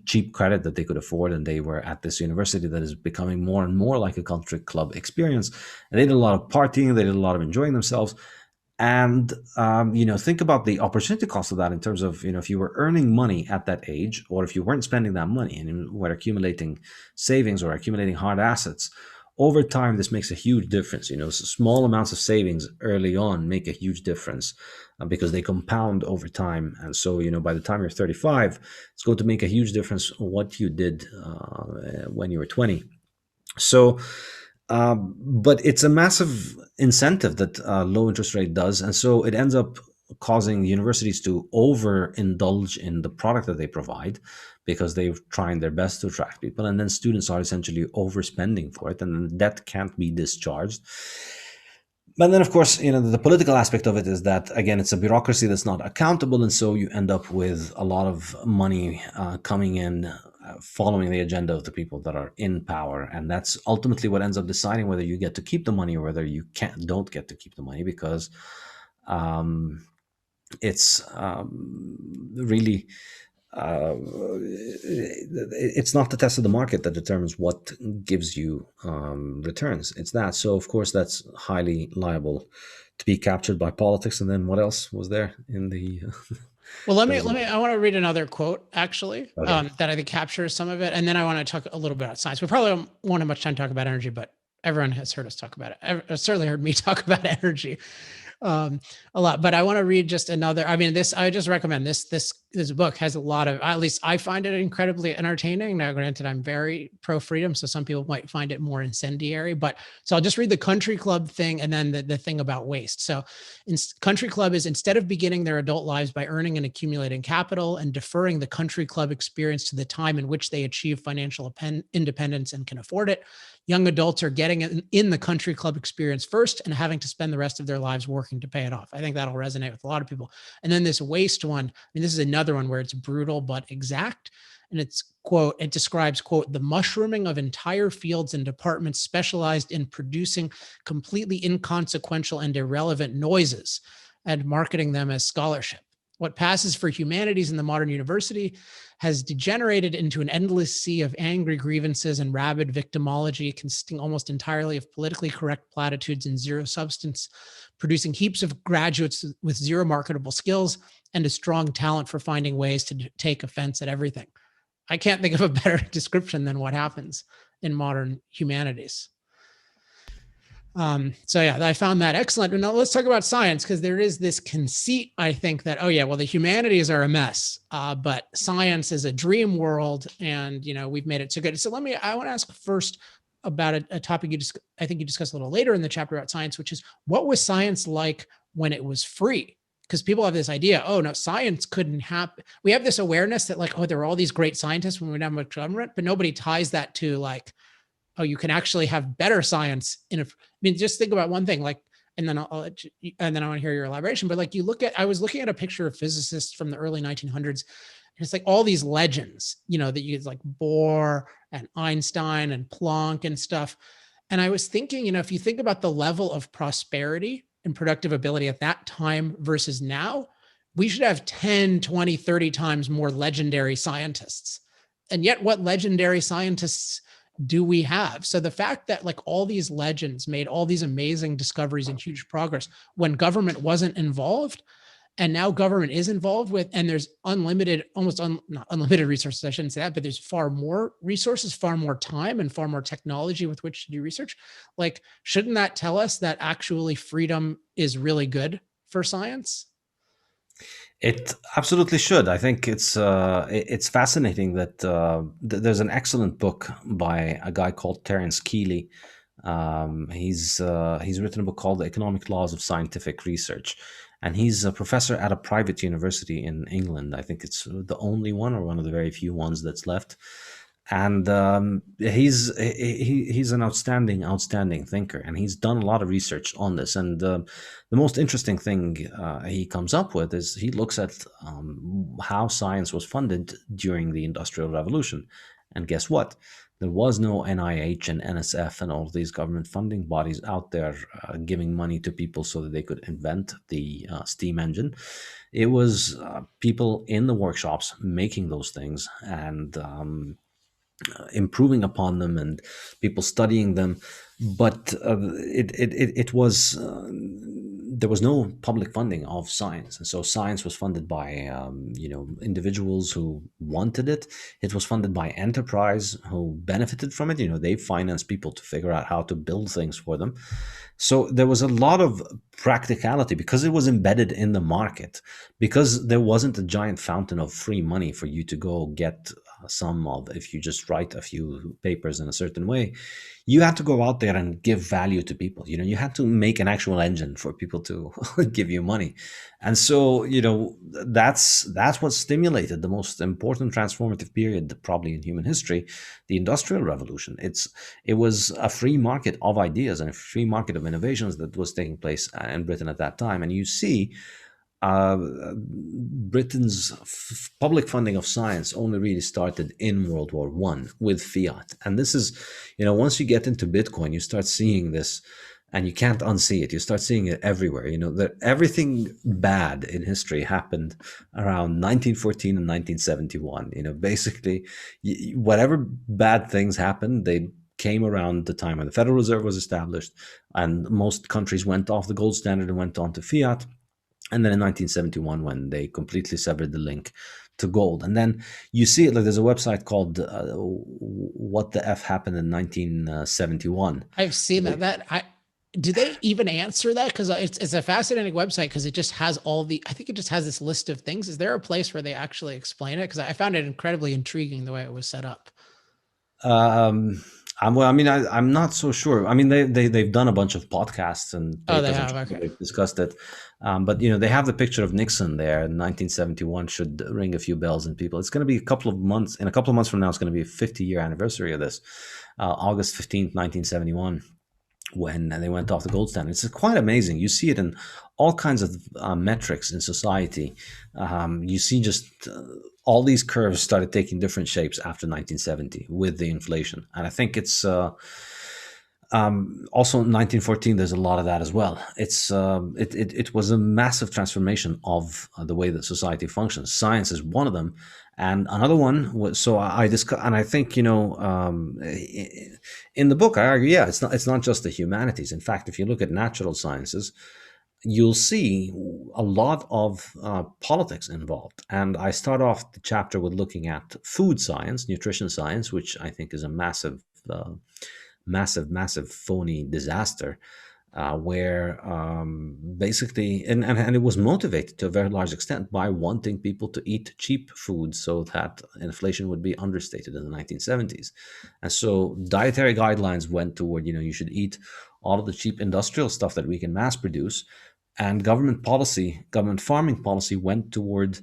C: cheap credit that they could afford. And they were at this university that is becoming more and more like a country club experience. And they did a lot of partying, they did a lot of enjoying themselves. And think about the opportunity cost of that in terms of if you were earning money at that age, or if you weren't spending that money and were accumulating savings or accumulating hard assets over time. This makes a huge difference. So small amounts of savings early on make a huge difference because they compound over time. And so by the time you're 35, it's going to make a huge difference what you did when you were 20. So but it's a massive incentive that low interest rate does. And so it ends up causing universities to overindulge in the product that they provide because they're trying their best to attract people. And then students are essentially overspending for it, and debt can't be discharged. But then, of course, the political aspect of it is that, again, it's a bureaucracy that's not accountable. And so you end up with a lot of money coming in following the agenda of the people that are in power. And that's ultimately what ends up deciding whether you get to keep the money or whether you don't get to keep the money, because it's really it's not the test of the market that determines what gives you returns. It's that. So of course that's highly liable to be captured by politics. And then what else was there in the
B: Well, I want to read another quote actually,
C: okay.
B: that I think captures some of it. And then I want to talk a little bit about science. We probably won't have much time to talk about energy, but everyone has heard us talk about it. Certainly heard me talk about energy a lot. But I want to read just another. I mean, I just recommend this book has a lot of. At least I find it incredibly entertaining. Now, granted, I'm very pro freedom, so some people might find it more incendiary. But so I'll just read the Country Club thing and then the thing about waste. So, Country Club is, instead of beginning their adult lives by earning and accumulating capital and deferring the Country Club experience to the time in which they achieve financial independence and can afford it, young adults are getting in the Country Club experience first and having to spend the rest of their lives working to pay it off. I think that'll resonate with a lot of people. And then this waste one, I mean, this is another one where it's brutal but exact. And it's, quote, it describes, quote, the mushrooming of entire fields and departments specialized in producing completely inconsequential and irrelevant noises and marketing them as scholarship. What passes for humanities in the modern university has degenerated into an endless sea of angry grievances and rabid victimology, consisting almost entirely of politically correct platitudes and zero substance, producing heaps of graduates with zero marketable skills and a strong talent for finding ways to take offense at everything. I can't think of a better description than what happens in modern humanities. So yeah, I found that excellent. And now let's talk about science, because there is this conceit, I think, that, oh yeah, well, the humanities are a mess, but science is a dream world, and we've made it so good. So I want to ask first about a topic I think you discussed a little later in the chapter about science, which is, what was science like when it was free? Because people have this idea, oh no, science couldn't happen. We have this awareness that like, oh, there were all these great scientists when we didn't have much government, but nobody ties that to like, oh, you can actually have better science I mean, just think about one thing, like, and then I want to hear your elaboration. But like, I was looking at a picture of physicists from the early 1900s, and it's like all these legends, that you like Bohr and Einstein and Planck and stuff. And I was thinking, if you think about the level of prosperity and productive ability at that time versus now, we should have 10, 20, 30 times more legendary scientists. And yet what legendary scientists do we have? So the fact that like all these legends made all these amazing discoveries and huge progress when government wasn't involved, and now government is involved with, and there's unlimited, not unlimited resources, I shouldn't say that, but there's far more resources, far more time, and far more technology with which to do research. Like, shouldn't that tell us that actually freedom is really good for science?
C: It absolutely should. I think it's fascinating that there's an excellent book by a guy called Terence Keeley. He's written a book called The Economic Laws of Scientific Research, and he's a professor at a private university in England. I think it's the only one, or one of the very few ones that's left. And he's an outstanding thinker, and he's done a lot of research on this. And the most interesting thing he comes up with is he looks at how science was funded during the Industrial Revolution. And guess what? There was no NIH and NSF and all these government funding bodies out there giving money to people so that they could invent the steam engine. It was people in the workshops making those things and improving upon them, and people studying them. But it was there was no public funding of science, and so science was funded by individuals who wanted it. It was funded by enterprise who benefited from it. They financed people to figure out how to build things for them. So there was a lot of practicality because it was embedded in the market, because there wasn't a giant fountain of free money for you to go get some of. If you just write a few papers in a certain way, you had to go out there and give value to people. You had to make an actual engine for people to give you money. And so, that's what stimulated the most important transformative period probably in human history, the Industrial Revolution. It was a free market of ideas and a free market of innovations that was taking place in Britain at that time. And you see Britain's public funding of science only really started in World War I with fiat. And this is, once you get into Bitcoin, you start seeing this, and you can't unsee it. You start seeing it everywhere. That everything bad in history happened around 1914 and 1971. Basically, whatever bad things happened, they came around the time when the Federal Reserve was established, and most countries went off the gold standard and went on to fiat. And then in 1971, when they completely severed the link to gold. And then you see it, like there's a website called What the F Happened in 1971.
B: I've seen that. Do they even answer that? Because it's a fascinating website because it just has I think it just has this list of things. Is there a place where they actually explain it? Because I found it incredibly intriguing the way it was set up.
C: I'm not so sure. I mean, they've done a bunch of podcasts and
B: Oh, they
C: papers.
B: have.
C: I'm sure
B: Okay.
C: they've discussed it. But they have the picture of Nixon there in 1971. Should ring a few bells in people. It's going to be a couple of months. In a couple of months from now, it's going to be a 50-year anniversary of this, August 15th, 1971. When they went off the gold standard. It's quite amazing. You see it in all kinds of metrics in society. You see just all these curves started taking different shapes after 1970 with the inflation. And I think it's also in 1914, there's a lot of that as well. It was a massive transformation of the way that society functions. Science is one of them. And another one was, so I discuss, and I think, in the book, I argue, yeah, it's not just the humanities. In fact, if you look at natural sciences, you'll see a lot of politics involved. And I start off the chapter with looking at food science, nutrition science, which I think is a massive, massive phony disaster. Where basically, and it was motivated to a very large extent by wanting people to eat cheap food so that inflation would be understated in the 1970s. And so dietary guidelines went toward, you should eat all of the cheap industrial stuff that we can mass produce. And government farming policy went toward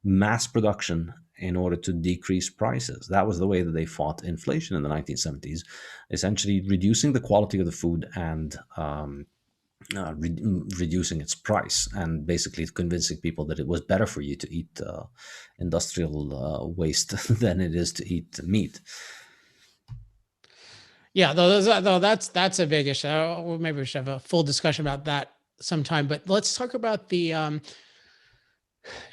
C: mass production in order to decrease prices. That was the way that they fought inflation in the 1970s, essentially reducing the quality of the food and reducing its price, and basically convincing people that it was better for you to eat industrial waste than it is to eat meat.
B: Yeah, though that's a big issue. Maybe we should have a full discussion about that sometime. But let's talk about the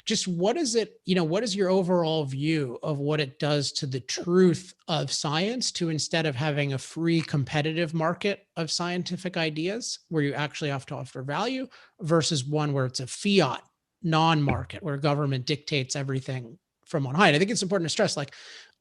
B: just what is it, what is your overall view of what it does to the truth of science to, instead of having a free competitive market of scientific ideas where you actually have to offer value versus one where it's a fiat non-market where government dictates everything from on high? And I think it's important to stress, like,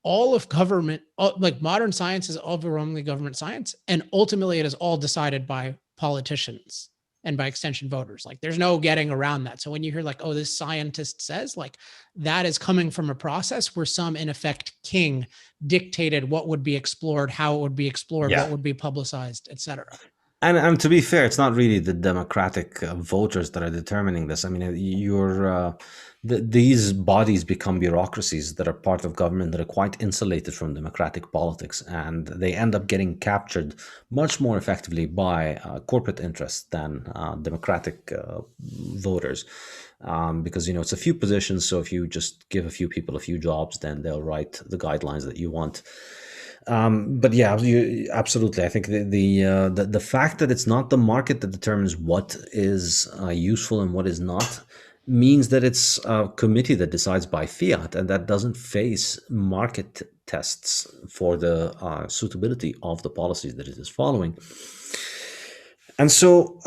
B: all of government, like modern science is overwhelmingly government science. And ultimately it is all decided by politicians and by extension voters. Like, there's no getting around that. So when you hear like, oh, this scientist says, like, that is coming from a process where some, in effect, king dictated what would be explored, how it would be explored,
C: Yeah.
B: what would be publicized, etc.
C: And to be fair, it's not really the democratic voters that are determining this. I mean, these bodies become bureaucracies that are part of government that are quite insulated from democratic politics, and they end up getting captured much more effectively by corporate interests than democratic voters. Because it's a few positions, so if you just give a few people a few jobs, then they'll write the guidelines that you want. But yeah, absolutely. I think the fact that it's not the market that determines what is useful and what is not means that it's a committee that decides by fiat, and that doesn't face market tests for the suitability of the policies that it is following. And so,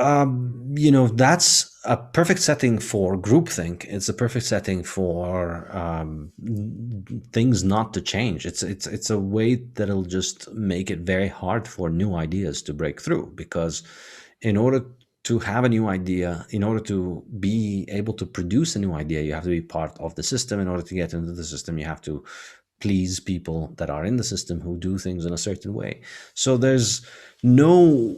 C: that's a perfect setting for groupthink. It's a perfect setting for things not to change. It's a way that'll just make it very hard for new ideas to break through, because in order to have a new idea, in order to be able to produce a new idea, you have to be part of the system. In order to get into the system, you have to please people that are in the system who do things in a certain way. So there's no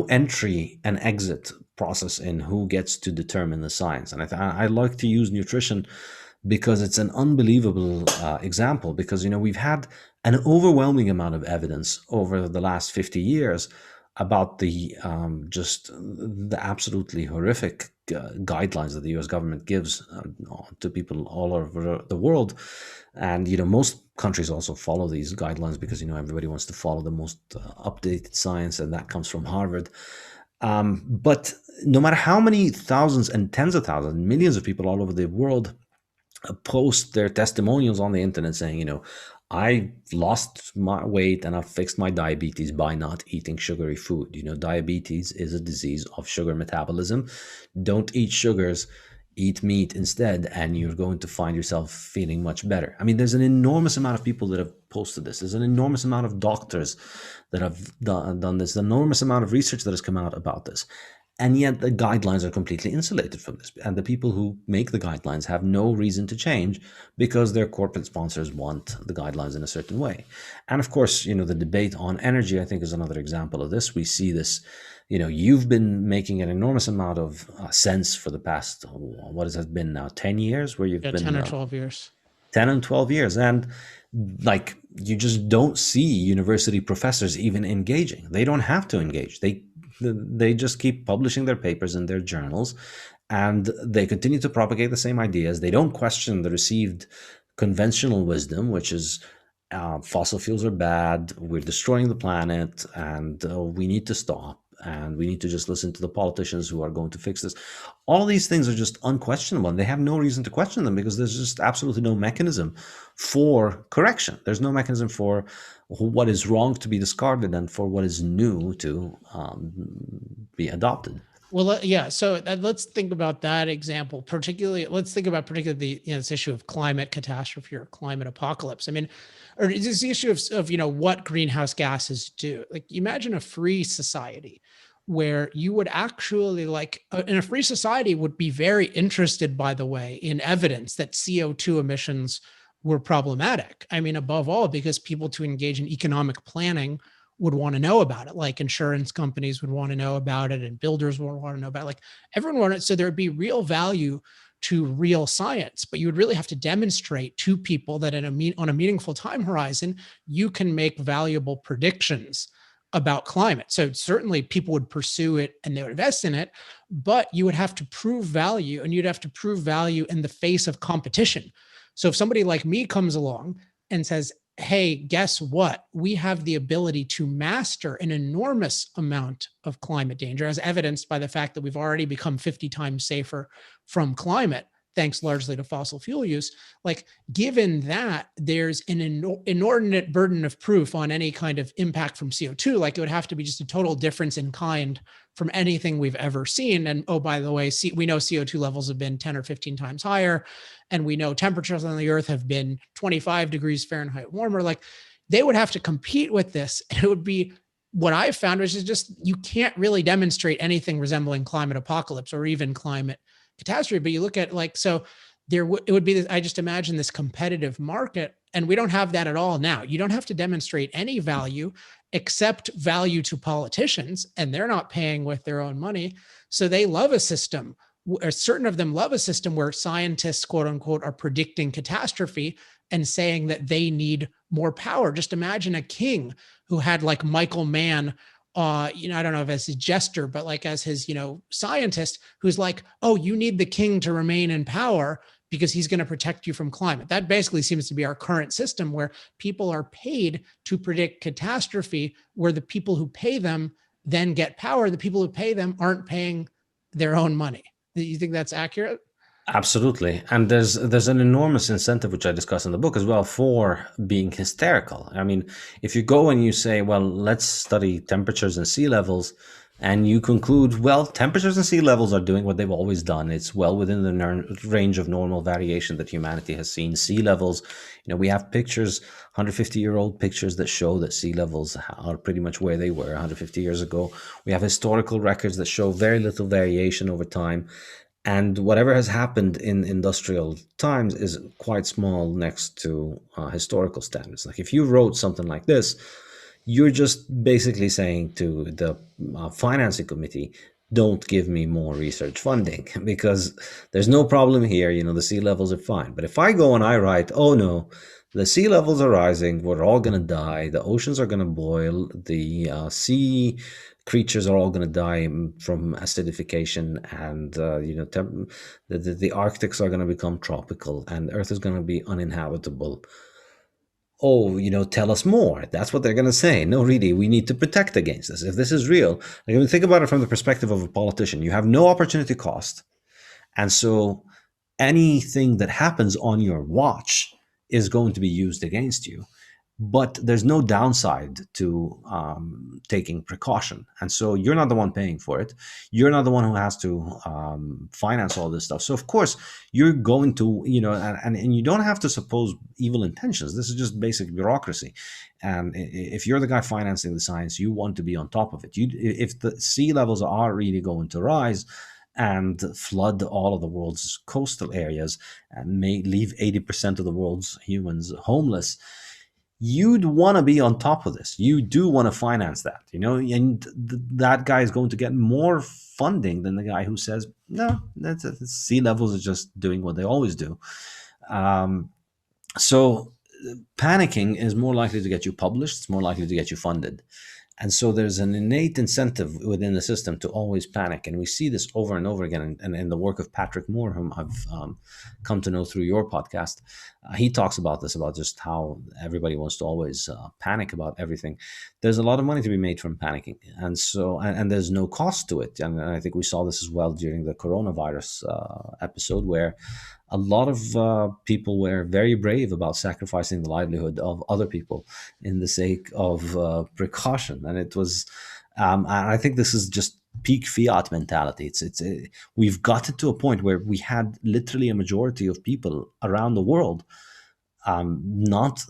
C: entry and exit process in who gets to determine the science. And I like to use nutrition because it's an unbelievable example, because we've had an overwhelming amount of evidence over the last 50 years about the just the absolutely horrific guidelines that the US government gives to people all over the world. And most countries also follow these guidelines because everybody wants to follow the most updated science, and that comes from Harvard. But no matter how many thousands and tens of thousands, millions of people all over the world post their testimonials on the internet saying, I lost my weight and I've fixed my diabetes by not eating sugary food. Diabetes is a disease of sugar metabolism. Don't eat sugars. eat meat instead, and you're going to find yourself feeling much better. I mean, there's an enormous amount of people that have posted this. There's an enormous amount of doctors that have done this, an enormous amount of research that has come out about this. And yet the guidelines are completely insulated from this. And the people who make the guidelines have no reason to change because their corporate sponsors want the guidelines in a certain way. And of course, the debate on energy, I think, is another example of this. We see this, you've been making an enormous amount of sense for the past, what has it been now, 10 years, where you've been
B: 10 or 12 years.
C: 10 and 12 years. And like, you just don't see university professors even engaging. They don't have to engage. They just keep publishing their papers in their journals, and they continue to propagate the same ideas. They don't question the received conventional wisdom, which is fossil fuels are bad, we're destroying the planet, and we need to stop, and we need to just listen to the politicians who are going to fix this. All these things are just unquestionable, and they have no reason to question them because there's just absolutely no mechanism for correction. There's no mechanism for what is wrong to be discarded and for what is new to be adopted.
B: Well, yeah. So let's think about that example. Particularly, let's think about this issue of climate catastrophe or climate apocalypse. I mean, or this issue of what greenhouse gases do. Like, imagine a free society where you would actually in a free society would be very interested, by the way, in evidence that CO2 emissions were problematic. I mean, above all, because people to engage in economic planning would want to know about it. Like, insurance companies would want to know about it, and builders would want to know about it. Like, everyone wanted. So there would be real value to real science, but you would really have to demonstrate to people that on a meaningful time horizon, you can make valuable predictions about climate. So certainly people would pursue it and they would invest in it, but you would have to prove value, and you'd have to prove value in the face of competition. So if somebody like me comes along and says, hey, guess what? We have the ability to master an enormous amount of climate danger, as evidenced by the fact that we've already become 50 times safer from climate, thanks largely to fossil fuel use. Like, given that there's an inordinate burden of proof on any kind of impact from CO2, like it would have to be just a total difference in kind from anything we've ever seen. And oh, by the way, we know CO2 levels have been 10 or 15 times higher, and we know temperatures on the earth have been 25 degrees Fahrenheit warmer. Like, they would have to compete with this. And it would be, what I've found, which is just, you can't really demonstrate anything resembling climate apocalypse or even climate catastrophe. But you look at it would be, I just imagine this competitive market, and we don't have that at all now. You don't have to demonstrate any value except value to politicians, and they're not paying with their own money. So they love a system, or certain of them love a system where scientists, quote unquote, are predicting catastrophe and saying that they need more power. Just imagine a king who had like Michael Mann, I don't know if as his jester, but like as his, scientist, who's like, oh, you need the king to remain in power because he's going to protect you from climate. That basically seems to be our current system, where people are paid to predict catastrophe, where the people who pay them then get power. The people who pay them aren't paying their own money. Do you think that's accurate?
C: Absolutely. And there's an enormous incentive, which I discuss in the book as well, for being hysterical. I mean, if you go and you say, well, let's study temperatures and sea levels, and you conclude, well, temperatures and sea levels are doing what they've always done. It's well within the range of normal variation that humanity has seen. Sea levels, we have pictures, 150-year-old pictures that show that sea levels are pretty much where they were 150 years ago. We have historical records that show very little variation over time. And whatever has happened in industrial times is quite small next to historical standards. Like, if you wrote something like this, you're just basically saying to the financing committee, don't give me more research funding because there's no problem here. The sea levels are fine. But if I go and I write, oh no, the sea levels are rising, we're all going to die, the oceans are going to boil, the sea creatures are all going to die from acidification, and the Arctics are going to become tropical, and Earth is going to be uninhabitable. Oh, tell us more. That's what they're going to say. No, really, we need to protect against this. If this is real, think about it from the perspective of a politician. You have no opportunity cost, and so anything that happens on your watch is going to be used against you. but there's no downside to taking precaution. And so you're not the one paying for it. You're not the one who has to finance all this stuff. So of course you're going to, and you don't have to suppose evil intentions. This is just basic bureaucracy. And if you're the guy financing the science, you want to be on top of it. If the sea levels are really going to rise and flood all of the world's coastal areas and may leave 80% of the world's humans homeless, you'd want to be on top of this. You do want to finance that, and that guy is going to get more funding than the guy who says, no, sea levels are just doing what they always do. So panicking is more likely to get you published. It's more likely to get you funded. And so there's an innate incentive within the system to always panic. And we see this over and over again. And in the work of Patrick Moore, whom I've come to know through your podcast, he talks about this, about just how everybody wants to always panic about everything. There's a lot of money to be made from panicking. And so, and there's no cost to it. And I think we saw this as well during the coronavirus episode, where a lot of people were very brave about sacrificing the livelihood of other people in the sake of precaution. And it was, and I think this is just peak fiat mentality. We've gotten to a point where we had literally a majority of people around the world not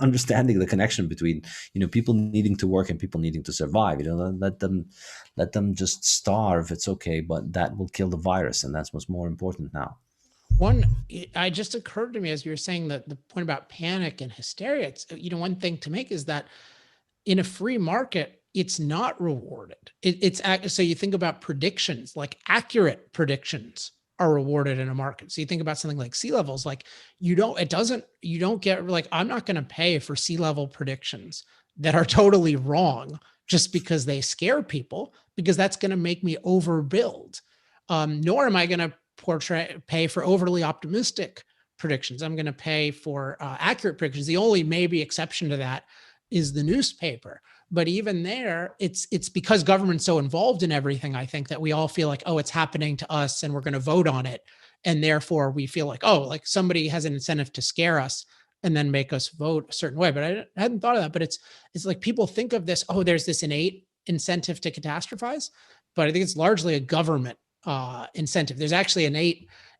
C: understanding the connection between people needing to work and people needing to survive. Let them just starve. It's okay, but that will kill the virus, and that's what's more important now.
B: I just occurred to me as you were saying that the point about panic and hysteria, it's, one thing to make is that in a free market, it's not rewarded. So you think about predictions, like accurate predictions are rewarded in a market. So you think about something like sea levels, like you don't get, like, I'm not going to pay for sea level predictions that are totally wrong just because they scare people, because that's going to make me overbuild. Nor am I going to pay for overly optimistic predictions. I'm going to pay for accurate predictions. The only maybe exception to that is the newspaper. But even there, it's because government's so involved in everything, I think, that we all feel like, oh, it's happening to us and we're going to vote on it. And therefore we feel like, oh, like somebody has an incentive to scare us and then make us vote a certain way. But I hadn't thought of that. But it's like people think of this, oh, there's this innate incentive to catastrophize. But I think it's largely a government incentive. There's actually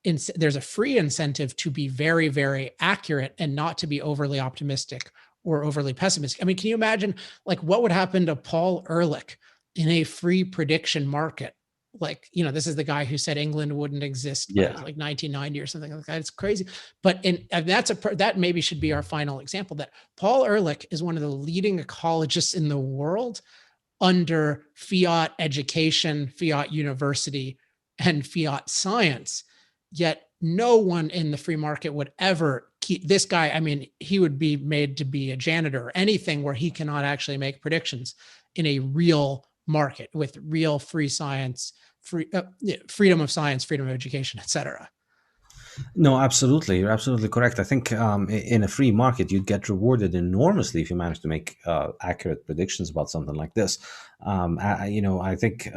B: there's a free incentive to be very, very accurate and not to be overly optimistic or overly pessimistic. I mean, can you imagine like what would happen to Paul Ehrlich in a free prediction market? Like, this is the guy who said England wouldn't exist by like 1990 or something like that. It's crazy. But that maybe should be our final example, that Paul Ehrlich is one of the leading ecologists in the world under fiat education, fiat university, and fiat science. Yet no one in the free market would ever keep this guy. I mean, he would be made to be a janitor or anything where he cannot actually make predictions in a real market with real free science, freedom of science, freedom of education, etc.
C: No, absolutely. You're absolutely correct. I think in a free market, you'd get rewarded enormously if you manage to make accurate predictions about something like this. I think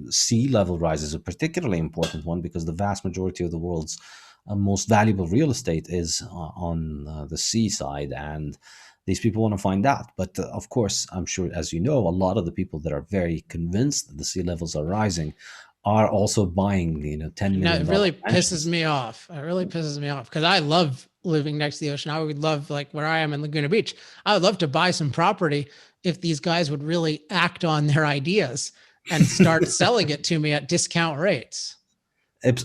C: sea level rise is a particularly important one because the vast majority of the world's most valuable real estate is on the seaside, and these people want to find out. But of course, I'm sure, as you know, a lot of the people that are very convinced that the sea levels are rising are also buying, $10 million.
B: It really pisses me off. It really pisses me off because I love living next to the ocean. I would love, like where I am in Laguna Beach, I would love to buy some property if these guys would really act on their ideas and start selling it to me at discount rates.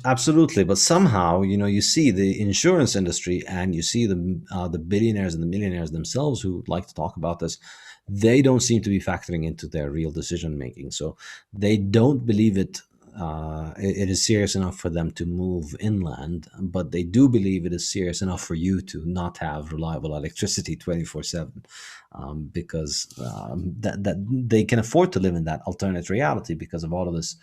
C: Absolutely, but somehow, you see the insurance industry and you see the billionaires and the millionaires themselves who like to talk about this. They don't seem to be factoring into their real decision making. So they don't believe it is serious enough for them to move inland, but they do believe it is serious enough for you to not have reliable electricity 24/7, because that they can afford to live in that alternate reality because of all of this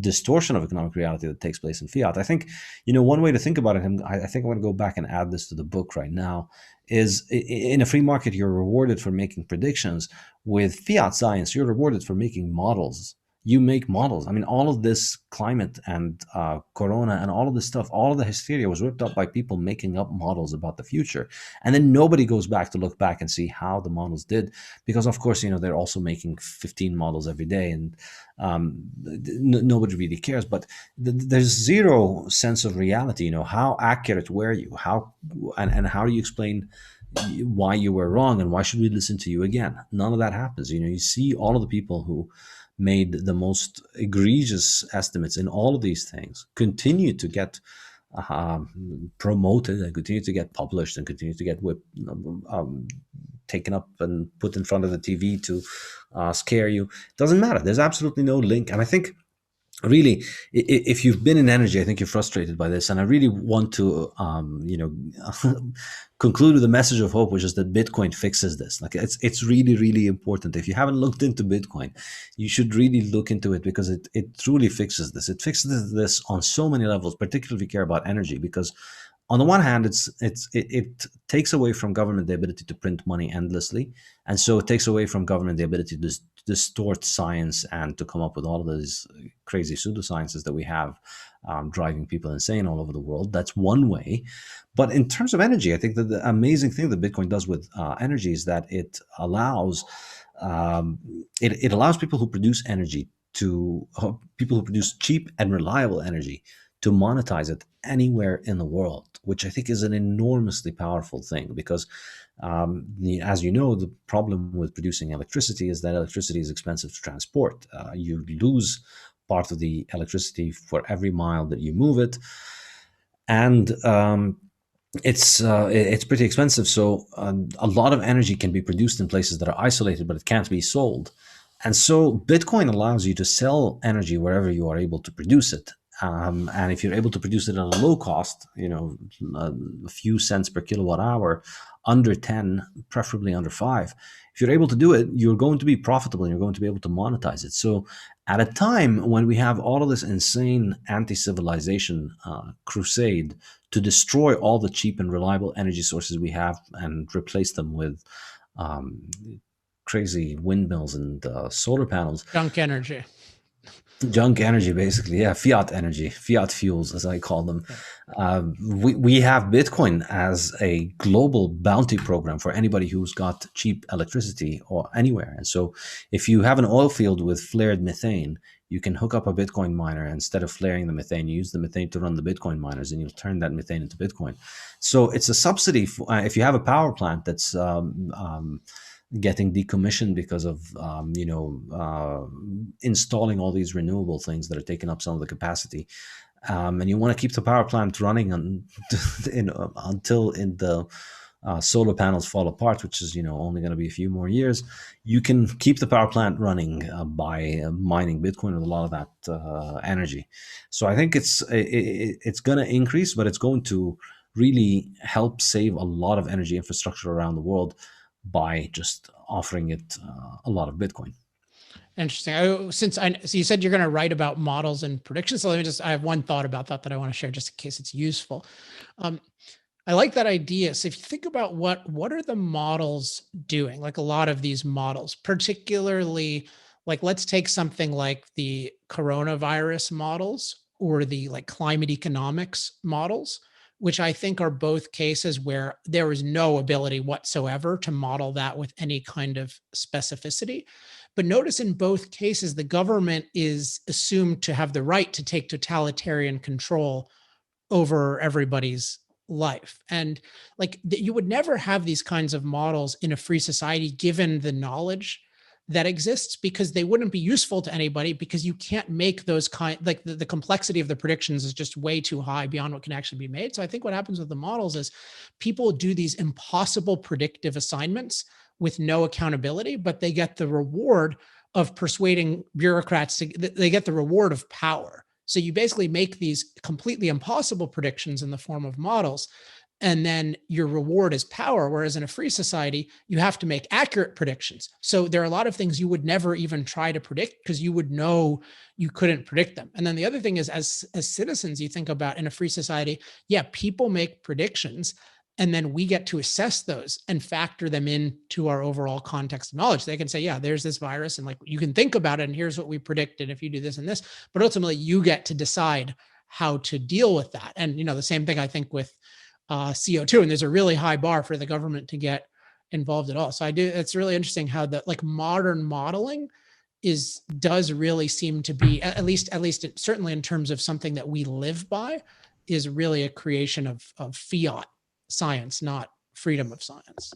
C: distortion of economic reality that takes place in fiat. I think, one way to think about it, and I think I'm going to go back and add this to the book right now, is in a free market, you're rewarded for making predictions. With fiat science, you're rewarded for making models. You make models. I mean, all of this climate and corona and all of this stuff, all of the hysteria was whipped up by people making up models about the future. And then nobody goes back to look back and see how the models did, because of course, they're also making 15 models every day, and nobody really cares. But there's zero sense of reality. How accurate were you? And how do you explain why you were wrong, and why should we listen to you again? None of that happens. You see all of the people who made the most egregious estimates in all of these things continue to get promoted, and continue to get published, and continue to get taken up and put in front of the TV to scare you. It doesn't matter. There's absolutely no link. And I think, really, if you've been in energy, I think you're frustrated by this, and I really want to, conclude with a message of hope, which is that Bitcoin fixes this. Like, it's really, really important. If you haven't looked into Bitcoin, you should really look into it, because it truly fixes this. It fixes this on so many levels, particularly if you care about energy, because on the one hand, it takes away from government the ability to print money endlessly, and so it takes away from government the ability to distort science and to come up with all of those crazy pseudosciences that we have, driving people insane all over the world. That's one way. But in terms of energy, I think that the amazing thing that Bitcoin does with energy is that it allows it allows people who produce energy people who produce cheap and reliable energy to monetize it anywhere in the world, which I think is an enormously powerful thing, because as you know, the problem with producing electricity is that electricity is expensive to transport. You lose part of the electricity for every mile that you move it, and it's pretty expensive. So a lot of energy can be produced in places that are isolated, but it can't be sold. And so Bitcoin allows you to sell energy wherever you are able to produce it. And if you're able to produce it at a low cost, a few cents per kilowatt hour, under 10, preferably under 5, if you're able to do it, you're going to be profitable and you're going to be able to monetize it. So at a time when we have all of this insane anti-civilization crusade to destroy all the cheap and reliable energy sources we have and replace them with crazy windmills and solar panels. Junk energy, basically. Yeah, fiat energy, fiat fuels, as I call them. We have Bitcoin as a global bounty program for anybody who's got cheap electricity or anywhere. And so if you have an oil field with flared methane, you can hook up a Bitcoin miner. Instead of flaring the methane, you use the methane to run the Bitcoin miners, and you'll turn that methane into Bitcoin. So it's a subsidy for, if you have a power plant that's getting decommissioned because of installing all these renewable things that are taking up some of the capacity, and you want to keep the power plant running until the solar panels fall apart, which is only going to be a few more years. You can keep the power plant running by mining Bitcoin with a lot of that energy. So I think it's going to increase, but it's going to really help save a lot of energy infrastructure around the world by just offering it a lot of Bitcoin.
B: Interesting. So you said you're going to write about models and predictions. So I have one thought about that I want to share just in case it's useful. I like that idea. So if you think about what are the models doing, like a lot of these models, particularly like, let's take something like the coronavirus models or the like climate economics models, which I think are both cases where there is no ability whatsoever to model that with any kind of specificity. But notice in both cases, the government is assumed to have the right to take totalitarian control over everybody's life. And like you would never have these kinds of models in a free society, given the knowledge that exists, because they wouldn't be useful to anybody, because you can't make those like the complexity of the predictions is just way too high beyond what can actually be made. So I think what happens with the models is people do these impossible predictive assignments with no accountability, but they get the reward of persuading bureaucrats they get the reward of power. So you basically make these completely impossible predictions in the form of models, and then your reward is power. Whereas in a free society, you have to make accurate predictions. So there are a lot of things you would never even try to predict because you would know you couldn't predict them. And then the other thing is, as citizens, you think about in a free society, yeah, people make predictions. And then we get to assess those and factor them into our overall context of knowledge. They can say, yeah, there's this virus, and like you can think about it, and here's what we predicted if you do this and this. But ultimately, you get to decide how to deal with that. And the same thing I think with CO2. And there's a really high bar for the government to get involved at all. So it's really interesting how the like modern modeling does really seem to be, at least certainly in terms of something that we live by, is really a creation of fiat science, not freedom of science.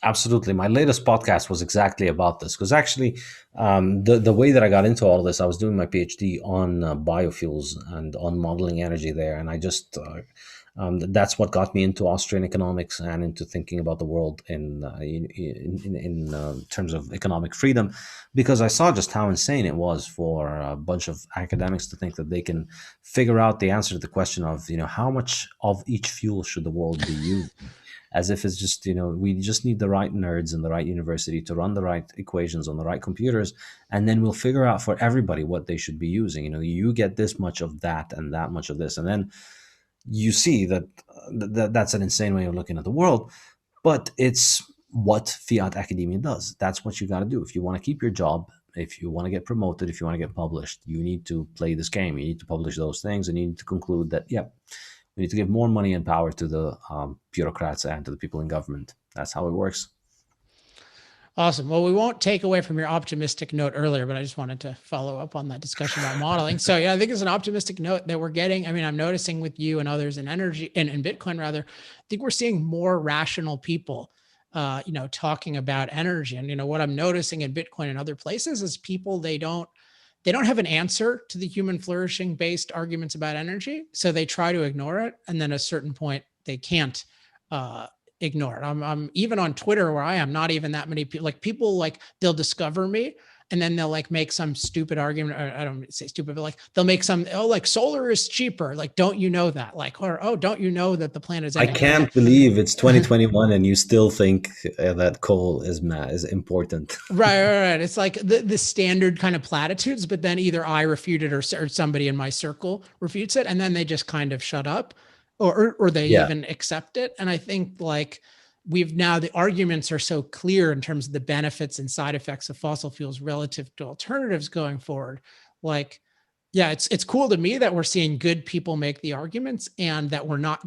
C: Absolutely. My latest podcast was exactly about this, because actually, the way that I got into all of this, I was doing my PhD on biofuels and on modeling energy there, and I just that's what got me into Austrian economics and into thinking about the world in terms of economic freedom, because I saw just how insane it was for a bunch of academics to think that they can figure out the answer to the question of how much of each fuel should the world be using. As if it's just, we just need the right nerds in the right university to run the right equations on the right computers, and then we'll figure out for everybody what they should be using. You get this much of that and that much of this. And then you see that that's an insane way of looking at the world, but it's what fiat academia does. That's what you got to do. If you want to keep your job, if you want to get promoted, if you want to get published, you need to play this game. You need to publish those things, and you need to conclude that, we need to give more money and power to the bureaucrats and to the people in government. That's how it works.
B: Awesome. Well, we won't take away from your optimistic note earlier, but I just wanted to follow up on that discussion about modeling. So yeah, I think it's an optimistic note that we're getting. I mean, I'm noticing with you and others in energy and in Bitcoin rather, I think we're seeing more rational people, talking about energy. And what I'm noticing in Bitcoin and other places is people, they don't have an answer to the human flourishing based arguments about energy. So they try to ignore it. And then at a certain point, they can't ignore it. I'm even on Twitter where I am, not even that many people, like they'll discover me and then they'll like make some stupid argument, or I don't say stupid, but like they'll make some, like solar is cheaper. Like, don't you know that? Like, or, oh, don't you know that the planet is?
C: I can't believe it's 2021 and you still think that coal is important.
B: Right. It's like the standard kind of platitudes, but then either I refute it or somebody in my circle refutes it. And then they just kind of shut up or they even accept it. And I think like the arguments are so clear in terms of the benefits and side effects of fossil fuels relative to alternatives going forward. Like, yeah, it's cool to me that we're seeing good people make the arguments, and that we're not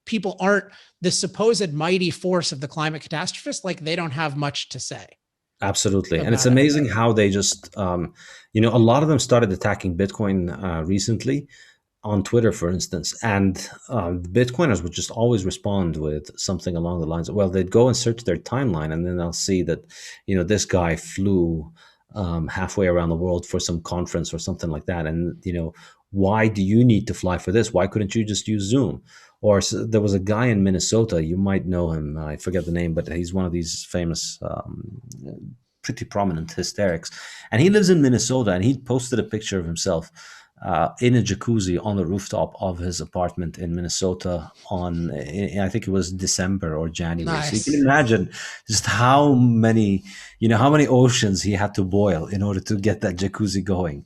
B: people aren't the supposed mighty force of the climate catastrophists. Like they don't have much to say.
C: Absolutely. And it's amazing how they just, a lot of them started attacking Bitcoin recently on Twitter, for instance, and the Bitcoiners would just always respond with something along the lines of, well, they'd go and search their timeline, and then they'll see that, this guy flew halfway around the world for some conference or something like that. And, why do you need to fly for this? Why couldn't you just use Zoom? Or there was a guy in Minnesota, you might know him, I forget the name, but he's one of these famous, pretty prominent hysterics. And he lives in Minnesota, and he posted a picture of himself in a jacuzzi on the rooftop of his apartment in Minnesota I think it was December or January.
B: Nice.
C: So you can imagine just how many oceans he had to boil in order to get that jacuzzi going.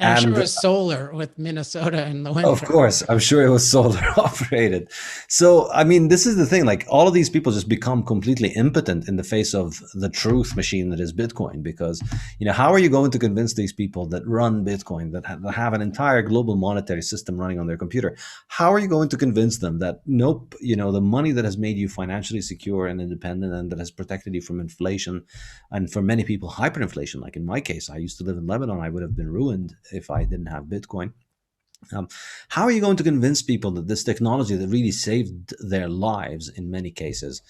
B: And I'm sure it was solar with Minnesota in the winter.
C: Of course, I'm sure it was solar operated. So, I mean, this is the thing, like all of these people just become completely impotent in the face of the truth machine that is Bitcoin. Because, how are you going to convince these people that run Bitcoin, that have an entire global monetary system running on their computer? How are you going to convince them that, nope, the money that has made you financially secure and independent and that has protected you from inflation, and for many people, hyperinflation, like in my case, I used to live in Lebanon, I would have been ruined if I didn't have Bitcoin. How are you going to convince people that this technology that really saved their lives in many cases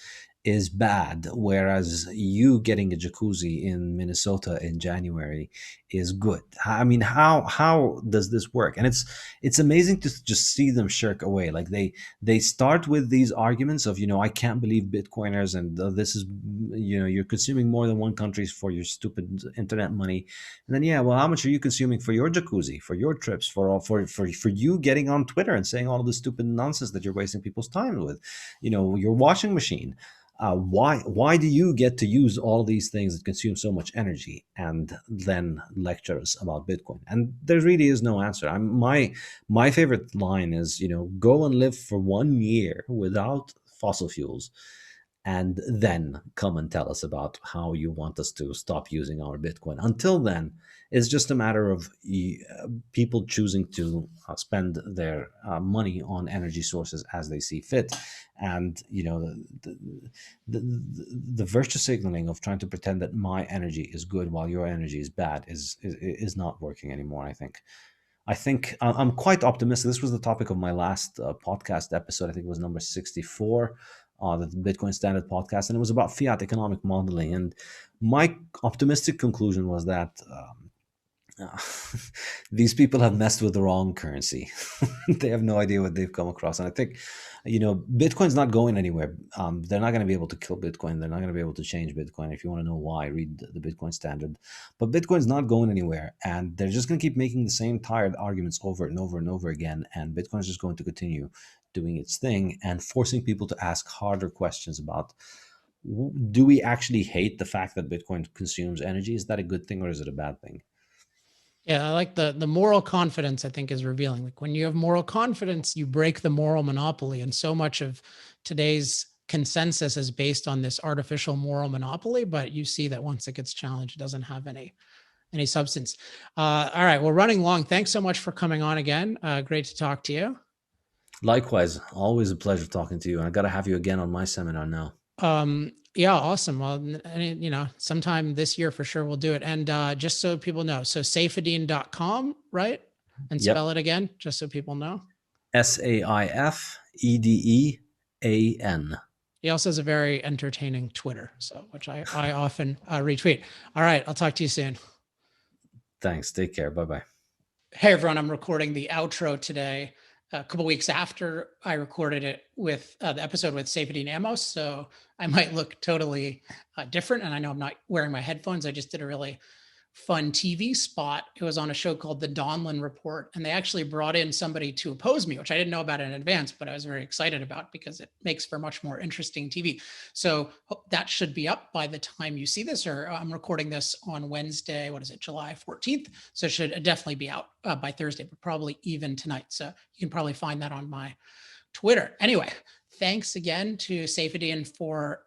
C: is bad, whereas you getting a jacuzzi in Minnesota in January is good? I mean, how does this work? And it's amazing to just see them shirk away. Like they start with these arguments of, I can't believe Bitcoiners, and this is, you're consuming more than one country for your stupid internet money. And then, well, how much are you consuming for your jacuzzi, for your trips, for you getting on Twitter and saying all of this stupid nonsense that you're wasting people's time with, your washing machine? Why do you get to use all these things that consume so much energy and then lecture us about Bitcoin? And there really is no answer. My favorite line is, go and live for 1 year without fossil fuels, and then come and tell us about how you want us to stop using our Bitcoin. Until then, it's just a matter of people choosing to spend their money on energy sources as they see fit. And the virtue signaling of trying to pretend that my energy is good while your energy is bad is not working anymore. I think I'm quite optimistic. This was the topic of my last podcast episode. I think it was number 64, the Bitcoin Standard podcast, and it was about fiat economic modeling. And my optimistic conclusion was that these people have messed with the wrong currency. They have no idea what they've come across. And I think, Bitcoin's not going anywhere. They're not going to be able to kill Bitcoin. They're not going to be able to change Bitcoin. If you want to know why, read the Bitcoin Standard. But Bitcoin's not going anywhere. And they're just going to keep making the same tired arguments over and over and over again. And Bitcoin's just going to continue doing its thing and forcing people to ask harder questions about, do we actually hate the fact that Bitcoin consumes energy? Is that a good thing or is it a bad thing?
B: Yeah, I like the moral confidence, I think, is revealing. Like when you have moral confidence, you break the moral monopoly. And so much of today's consensus is based on this artificial moral monopoly, but you see that once it gets challenged, it doesn't have any substance. All right, we're running long. Thanks so much for coming on again. Great to talk to you.
C: Likewise, always a pleasure talking to you. And I got to have you again on my seminar now.
B: Yeah, awesome. Well, sometime this year for sure we'll do it. And just so people know, so saifedean.com, right? And
C: Yep.
B: spell it again, just so people know.
C: Saifedean.
B: He also has a very entertaining Twitter, which I often retweet. All right, I'll talk to you soon.
C: Thanks. Take care. Bye-bye.
B: Hey, everyone. I'm recording the outro today, a couple weeks after I recorded it with the episode with Saifedean Ammous. So I might look totally different. And I know I'm not wearing my headphones. I just did a really fun TV spot. It was on a show called The Donlan Report. And they actually brought in somebody to oppose me, which I didn't know about in advance, but I was very excited about because it makes for much more interesting TV. So that should be up by the time you see this, or I'm recording this on Wednesday, July 14th. So it should definitely be out by Thursday, but probably even tonight. So you can probably find that on my Twitter. Anyway, thanks again to Saifedean for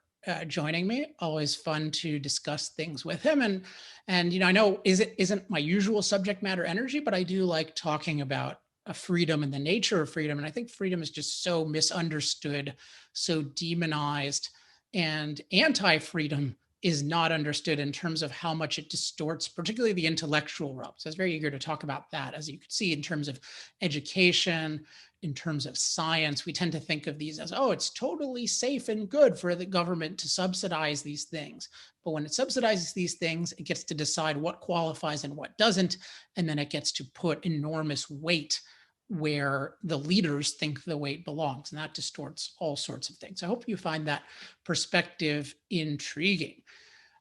B: joining me. Always fun to discuss things with him. And I know it isn't my usual subject matter energy, but I do like talking about freedom and the nature of freedom. And I think freedom is just so misunderstood, so demonized, and anti-freedom is not understood in terms of how much it distorts, particularly the intellectual realm. So I was very eager to talk about that. As you could see, in terms of education, in terms of science, we tend to think of these as, it's totally safe and good for the government to subsidize these things. But when it subsidizes these things, it gets to decide what qualifies and what doesn't. And then it gets to put enormous weight where the leaders think the weight belongs. And that distorts all sorts of things. I hope you find that perspective intriguing.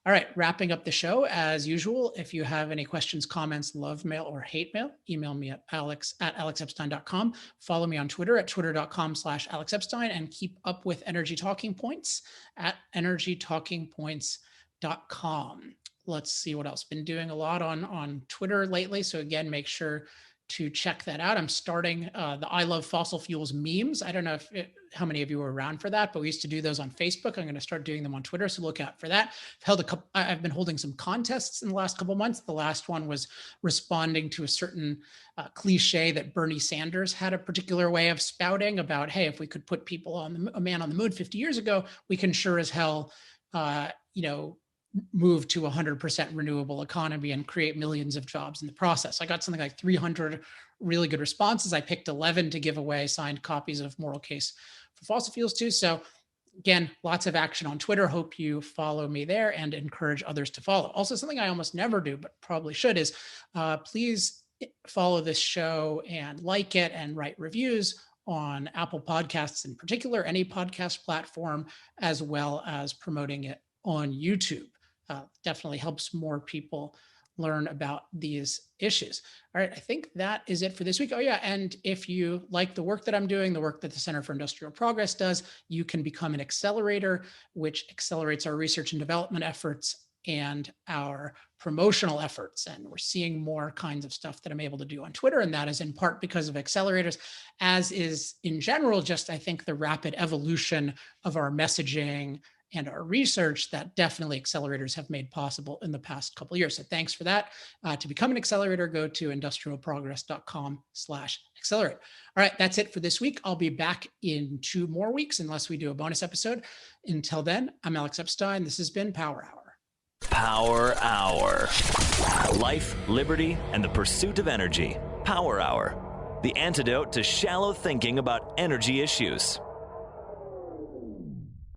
B: All right, wrapping up the show as usual. If you have any questions, comments, love mail, or hate mail, email me at alex@alexepstein.com. Follow me on Twitter at twitter.com/alexepstein, and keep up with Energy Talking Points at energytalkingpoints.com. Let's see what else. Been doing a lot on Twitter lately. So again, make sure to check that out. I'm starting the I Love Fossil Fuels memes. I don't know how many of you were around for that, but we used to do those on Facebook. I'm going to start doing them on Twitter, so look out for that. I've been holding some contests in the last couple of months. The last one was responding to a certain cliche that Bernie Sanders had a particular way of spouting about, hey, if we could put a man on the moon 50 years ago, we can sure as hell, move to 100% renewable economy and create millions of jobs in the process. I got something like 300 really good responses. I picked 11 to give away signed copies of Moral Case for Fossil Fuels too. So again, lots of action on Twitter. Hope you follow me there and encourage others to follow. Also, something I almost never do, but probably should, is please follow this show and like it and write reviews on Apple Podcasts in particular, any podcast platform, as well as promoting it on YouTube. Definitely helps more people learn about these issues. All right, I think that is it for this week. Oh yeah, and if you like the work that I'm doing, the work that the Center for Industrial Progress does, you can become an accelerator, which accelerates our research and development efforts and our promotional efforts. And we're seeing more kinds of stuff that I'm able to do on Twitter. And that is in part because of accelerators, as is in general, just I think the rapid evolution of our messaging and our research that definitely accelerators have made possible in the past couple of years. So thanks for that. To become an accelerator, go to industrialprogress.com/accelerate. All right, that's it for this week. I'll be back in 2 more weeks unless we do a bonus episode. Until then, I'm Alex Epstein. This has been Power Hour.
A: Power Hour. Life, liberty, and the pursuit of energy. Power Hour. The antidote to shallow thinking about energy issues.